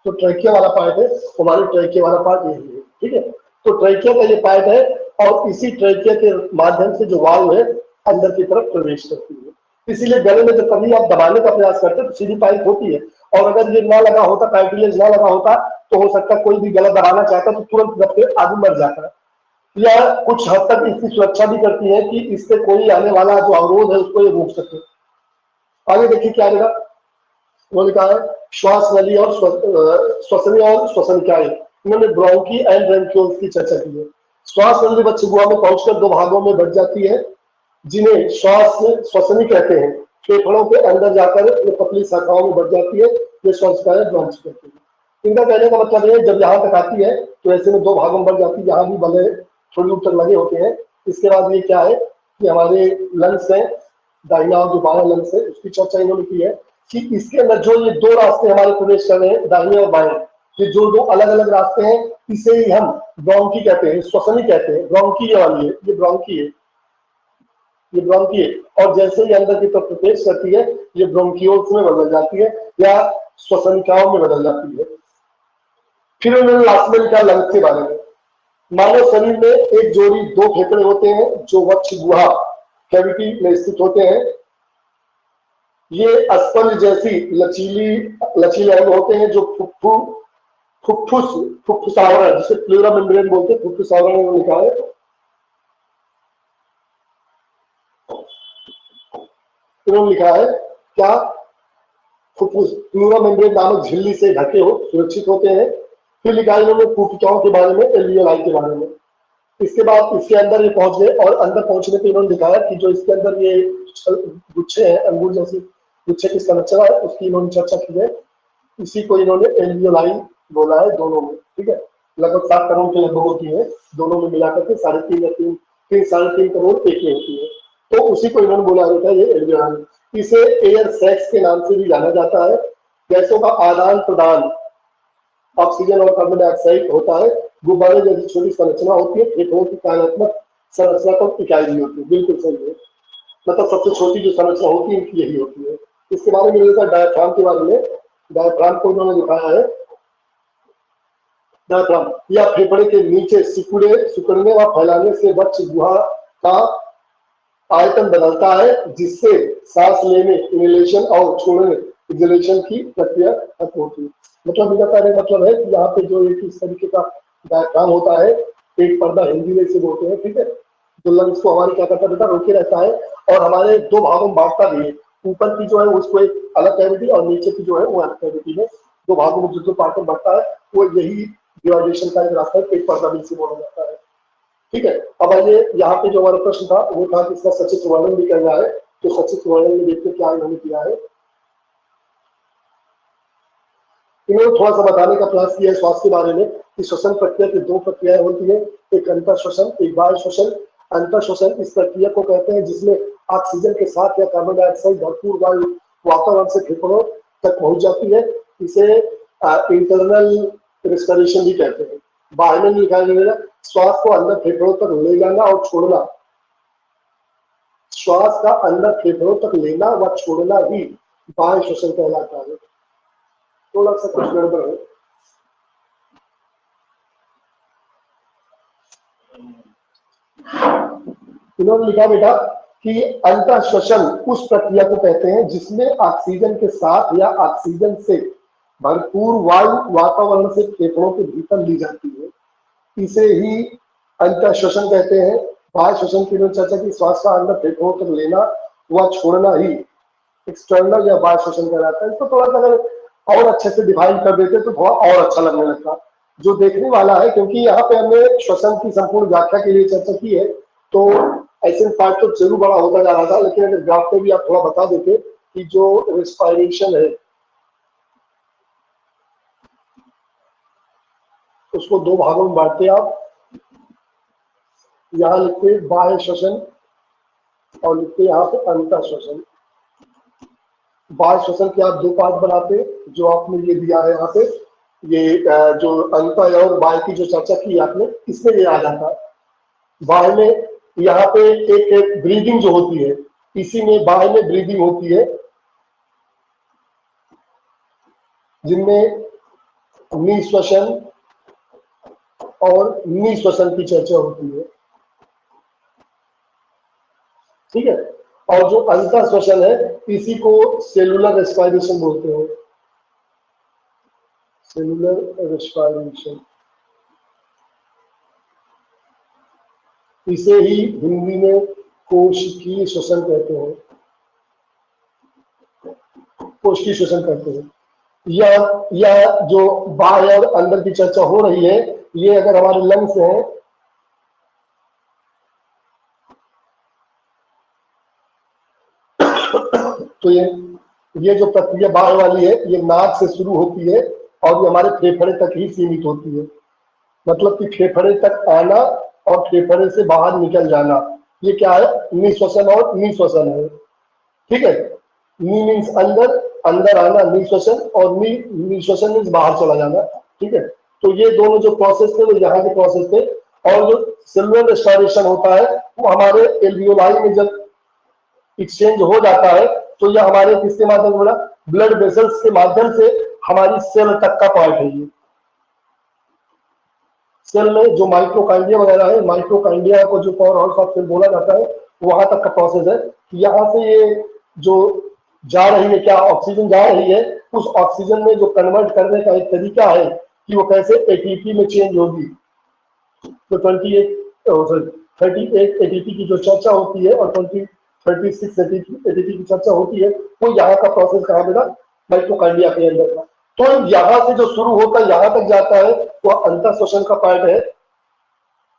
तो ट्रैकिया वाला पार्ट है, हमारे ट्रैकिया वाला पार्ट यही है। ठीक है, तो ट्रैकिया का ये पार्ट है और इसी ट्रैकिया के माध्यम से जो वायु है अंदर की तरफ प्रवेश करती है। इसीलिए गले में जब कभी आप दबाने का प्रयास करते हैं तो सीधी पाइप होती है, और अगर ये ना लगा होता, कार्टिलेज ना लगा होता, तो हो सकता है कोई भी गला दबाना चाहता तो तुरंत दब के आदमी मर जाता है। या कुछ हद तक इसकी सुरक्षा भी करती है कि इससे कोई आने वाला जो अवरोध है उसको ये रोक सके। आगे देखिए क्या रहेगा, वो लिखा है श्वास नली और श्वसनी और श्वसनिकाएं। इन्होंने ब्रोंकी एंड ब्रोंकियोल्स की चर्चा की है। श्वास नली बच्चे गुहा में पहुंचकर दो भागों में बढ़ जाती है, जिन्हें श्वसनी कहते हैं। फेफड़ों के अंदर जाकर ये पतली शाखाओं में बढ़ जाती है, ये श्वसनिकाएं ब्रोंक्स कहते हैं। इनका कहने का मतलब है जब यहाँ तक आती है तो ऐसे में दो भागों में बढ़ जाती है, यहाँ भी भले थोड़ी दूर तक लगे होते हैं। इसके बाद ये क्या है कि हमारे लंग्स हैं, दाहिना और जो बायां लंग्स है, उसकी चर्चा इन्होंने की है कि इसके अंदर जो ये दो रास्ते हमारे प्रवेश कर रहे हैं, दाहिने और बाएं, ये जो दो अलग अलग रास्ते हैं, इसे ही हम ब्रोंकी कहते हैं, श्वसनी कहते हैं। ब्रोंकी ये वाली है, ये ब्रोंकी है, ये ब्रोंकी है। और जैसे ही अंदर की तरफ प्रवेश करती है, ये ब्रोंकियोल्स में बदल जाती है या श्वसनिकाओं में बदल जाती है। फिर उन्होंने लास्ट में लिखा लंग्स के बारे में। मानव शरीर में एक जोड़ी दो फेफड़े होते हैं जो वक्ष गुहा कैविटी में स्थित होते हैं। ये स्पंज जैसी लचीले अंग होते हैं जो फुफ्फुस आवरण, जिसे प्लूरा मेम्ब्रेन बोलते हैं, फुफ्फुस आवरण में लिखा है। इन्होंने लिखा है क्या? फुफ्फुस प्लूरा मेम्ब्रेन नामक झिल्ली से ढके हो सुरक्षित होते हैं। फिर लिखा है इन्होंने फुफ्फुसाओं के बारे में, एल्वियोलाई के बारे में। इसके बाद इसके अंदर ये पहुंच गए और अंदर पहुंचने पे इन्होंने दिखाया कि जो इसके अंदर ये गुच्छे हैं, अंगूर जैसी गुच्छे की संरचना है उसकी इन्होंने चर्चा की है। इसी को इन्होंने एल्वियोलाई बोला है दोनों में, ठीक है। लगभग 7 करोड़ के लगभग होती है, दोनों में मिलाकर के 3.5 या 3.5 करोड़ एक में होती है, तो उसी को इन्होंने बोला जाता है ये एल्वियोलाई। इसे एयर सेक्स के नाम से भी जाना जाता है। गैसों का आदान प्रदान ऑक्सीजन और कार्बन डाइऑक्साइड होता है। गुब्बारे जैसी छोटी संरचना होती है, फेफड़ों की कार्यात्मक संरचना को इकाई भी होती है, बिल्कुल सही है। मतलब सबसे छोटी जो संरचना होती है इनकी यही होती है। इसके बारे में मिलता है डायफ्राम के बारे में। डायफ्राम को इन्होंने दिखाया है। डायफ्राम या फेफड़े के नीचे सिकुड़ने व फैलाने से वक्ष गुहा का आयतन बदलता है, जिससे सांस लेने इनहेलेशन और छोड़ने एक्सहेलेशन की प्रक्रिया खत्म होती है। मतलब इनका कहने का मतलब है कि यहाँ पे जो एक इस तरीके का डायफ्राम होता है, एक पर्दा हिंदी में इसे बोलते हैं, ठीक है। तो लंग्स को हमारे क्या करता बेटा, रोके रहता है और हमारे 2 भागों में बांटता भी है। ऊपर की जो है उसको एक अलग कैविटी और नीचे की जो है वो अलग कैविटी में 2 भागों में जो पार्ट में बढ़ता है वो यही डिवाइडेशन का एक रास्ता है, पेट पर्दा भी इसे बोला जाता है, ठीक है। अब आइए यहाँ पे जो हमारा प्रश्न था वो था कि इसका सचित्र वर्णन भी करना है। तो सचित्र वर्णन में देखते क्या इन्होंने किया है। इन्होंने थोड़ा सा बताने का प्रयास किया है स्वास्थ्य के बारे में कि श्वसन प्रक्रिया की 2 प्रक्रियाएं होती है, एक अंतर श्वसन, एक बाह्य श्वसन। अंतर श्वसन इस प्रक्रिया को कहते हैं जिसमें ऑक्सीजन के साथ या कार्बन डाइऑक्साइड भरपूर वायु वातावरण से फेफड़ों तक पहुंच जाती है। इसे इंटरनल रेस्पिरेशन भी कहते हैं। बाहर में लिखा गया श्वास को अंदर फेफड़ों तक ले जाना और छोड़ना, श्वास का अंदर फेफड़ों तक लेना व छोड़ना ही बाह्य श्वसन कहलाता है। थोड़ा सा कुछ गड़बड़ है। इन्होंने लिखा बेटा कि अंतर श्वसन उस प्रक्रिया को कहते हैं जिसमें ऑक्सीजन के साथ या ऑक्सीजन से भरपूर वायु वातावरण से फेफड़ों के भीतर ली जाती है। इसे ही अंतर श्वसन कहते हैं। बाह्य श्वसन की इन्होंने चर्चा की, श्वास का अंदर फेफड़ों तक लेना व छोड़ना ही एक्सटर्नल या बाह्य श्वसन कहलाता है। इसको थोड़ा सा अगर और अच्छे से डिफाइन कर देते तो थोड़ा और अच्छा लगने लगता जो देखने वाला है, क्योंकि यहाँ पे हमने श्वसन की संपूर्ण व्याख्या के लिए चर्चा की है, तो ऐसे पार्ट तो जरूर बड़ा होता जा रहा था। लेकिन अगर ग्राफ पे भी आप थोड़ा बता देते कि जो रेस्पिरेशन है उसको 2 भागों में बांटते आप। यहाँ लिखते बाह्य श्वसन और लिखते यहाँ पे अंतर श्वसन। बाह्य श्वसन के आप 2 पार्ट बनाते, जो आपने ये दिया है यहाँ पे, ये जो अंतर और बाह्य की जो चर्चा की आपने, इसमें ये आ जाता है। बाह्य में यहाँ पे एक ब्रीदिंग जो होती है, इसी में बाह्य में ब्रीदिंग होती है, जिनमें निश्वसन और निश्वसन की चर्चा होती है, ठीक है। और जो अंतर श्वसन है इसी को सेलुलर रेस्पिरेशन बोलते हैं, सेलुलर रेस्पिरेशन। इसे ही हिंदी में कोशिकीय श्वसन कहते हैं, कोशिकीय श्वसन कहते हैं। यह जो बाह्य और अंदर की चर्चा हो रही है, ये अगर हमारे लंग्स हैं तो ये जो प्रक्रिया बाहर वाली है ये नाक से शुरू होती है और ये हमारे फेफड़े तक ही सीमित होती है। मतलब कि फेफड़े तक आना और फेफड़े से बाहर निकल जाना, ये क्या है, निश्वसन और निश्वसन है, ठीक है। नी मीन्स अंदर, अंदर आना निश्वसन, और निश्वसन मीन्स बाहर चला जाना, ठीक है। तो ये दोनों जो प्रोसेस थे वो यहाँ के प्रोसेस थे। और जो सेलुलर रेस्पिरेशन होता है वो हमारे एल्वियोलाई में जब एक्सचेंज हो जाता है तो यह हमारे किसके माध्यम से, बोला, ब्लड वेसल्स के माध्यम से हमारी सेल तक का पार्ट है। ये सेल में जो माइक्रोकाइंडिया वगैरह है, माइक्रोकाइंडिया को जो पावर हाउस ऑफ सेल बोला जाता है, वहां तक का प्रोसेस है। यहाँ से ये जो जा रही है, क्या ऑक्सीजन जा रही है, उस ऑक्सीजन में जो कन्वर्ट करने का एक तरीका है कि वो कैसे एटीपी में चेंज होगी। तो 38 एटीपी की जो चर्चा होती है और 36 एटीपी की चर्चा होती है, वो यहाँ का प्रोसेस कहा बेटा, माइक्रोकाइंडिया के अंदर का। तो यहाँ से जो शुरू होता है यहाँ तक जाता है वो अंतर श्वसन का पार्ट है,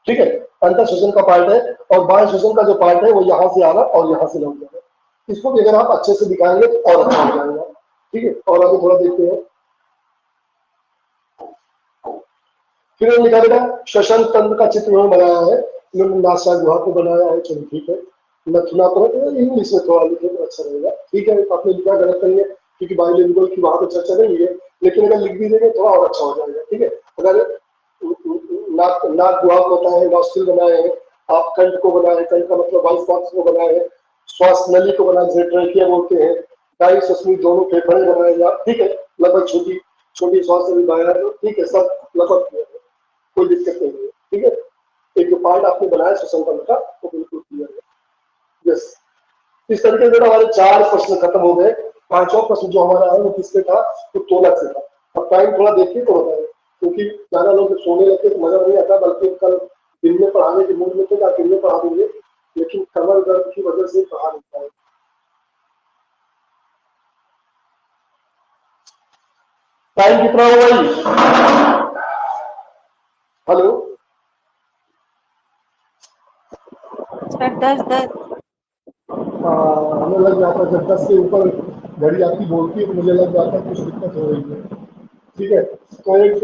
ठीक है, अंतर श्वसन का पार्ट है। और बाह्य श्वसन का जो पार्ट है वो यहाँ से आना और यहाँ से लौट जाना। इसको भी अगर आप अच्छे से दिखाएंगे तो और अच्छा हो जाएगा। ठीक है, और आगे थोड़ा देखते हैं। फिर उन्होंने लिखा बेटा श्वसन तंत्र का चित्र उन्होंने बनाया है, उन्होंने नासा गुहा को बनाया है। चलो ठीक है, नथुना पर इंग्लिश में थोड़ा लिखे तो अच्छा रहेगा। ठीक है, आपने लिखा गलत नहीं है क्योंकि बाइलिंगुअल की वहां पर चर्चा नहीं है, लेकिन अगर लिख भी देंगे थोड़ा और अच्छा हो जाएगा। ठीक है, अगर नाक गुहा को होता है, नॉस्ट्रिल बनाए हैं, आप कंठ को बनाए, कंठ का मतलब वॉइस बॉक्स को बनाए हैं, श्वास नली को बनाए जिसे ट्रैकिया बोलते हैं, डाई सस्मी दोनों फेफड़े बनाए हैं। ठीक है, लगभग छोटी छोटी श्वास नली बनाया है। ठीक है, सब लगभग कोई दिक्कत नहीं है। ठीक है, एक जो पार्ट आपने बनाया श्वसन तंत्र का वो बिल्कुल क्लियर है। यस, इस तरीके से हमारे 4 प्रश्न खत्म हो गए। 5वां प्रश्न जो हमारा है वो किससे था? तो तोलक से था। अब टाइम थोड़ा देखिए तो होता है, क्योंकि ज्यादा लोग सोने लगते तो मजा नहीं आता, बल्कि कल दिन में पढ़ाने के मूड में थे तो दिन में पढ़ा देंगे, लेकिन कमर दर्द की वजह से पढ़ा नहीं पाए। टाइम कितना हो गई? हेलो सर 10 हमें लग जाता है जब 10 के ऊपर घड़ी आपकी बोलती है तो मुझे लग जाता है कुछ दिक्कत हो रही है। ठीक है, तो एक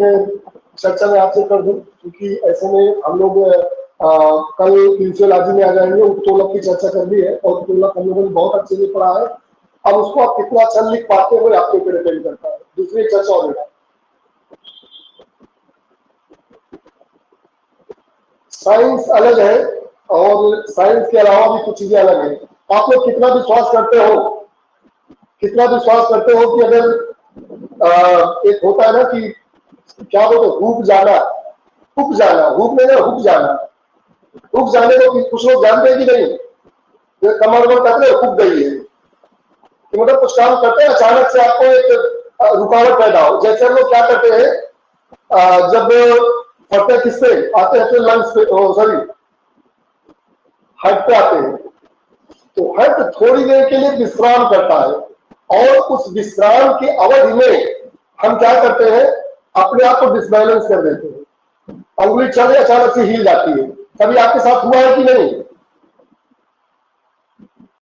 चर्चा मैं आपसे कर दूं, क्योंकि ऐसे में हम लोग कल फिजियोलॉजी में आ जाएंगे। उत्तोलक की चर्चा कर दी है और उत्तोलक हम लोगों ने बहुत अच्छे से पढ़ा है। अब उसको आप कितना अच्छा लिख पाते हो आपके ऊपर डिपेंड करता है। दूसरी चर्चा हो गया, साइंस अलग है और साइंस के अलावा भी कुछ चीजें अलग है। आप लोग कितना विश्वास करते हो कि अगर एक होता है ना कि क्या बोलते हुक जाना, हुक जाना, हुक नहीं ना हुक जाना, हुक जाने को कुछ लोग जानते हैं कि नहीं? कमर में कहते हैं हुक गई है कि मतलब कुछ काम करते हैं अचानक से आपको एक रुकावट पैदा हो। जैसे हम लोग क्या करते हैं जब पढ़ते किससे आते हैं तो लंग्स पे, सॉरी हार्ट पे आते हैं, तो हार्ट थोड़ी देर के लिए विश्राम करता है और उस विश्राम की अवधि में हम क्या करते हैं, अपने आप को डिसबैलेंस कर देते हैं। अंगुली चले अचानक से हिल जाती है। कभी आपके साथ हुआ है कि नहीं?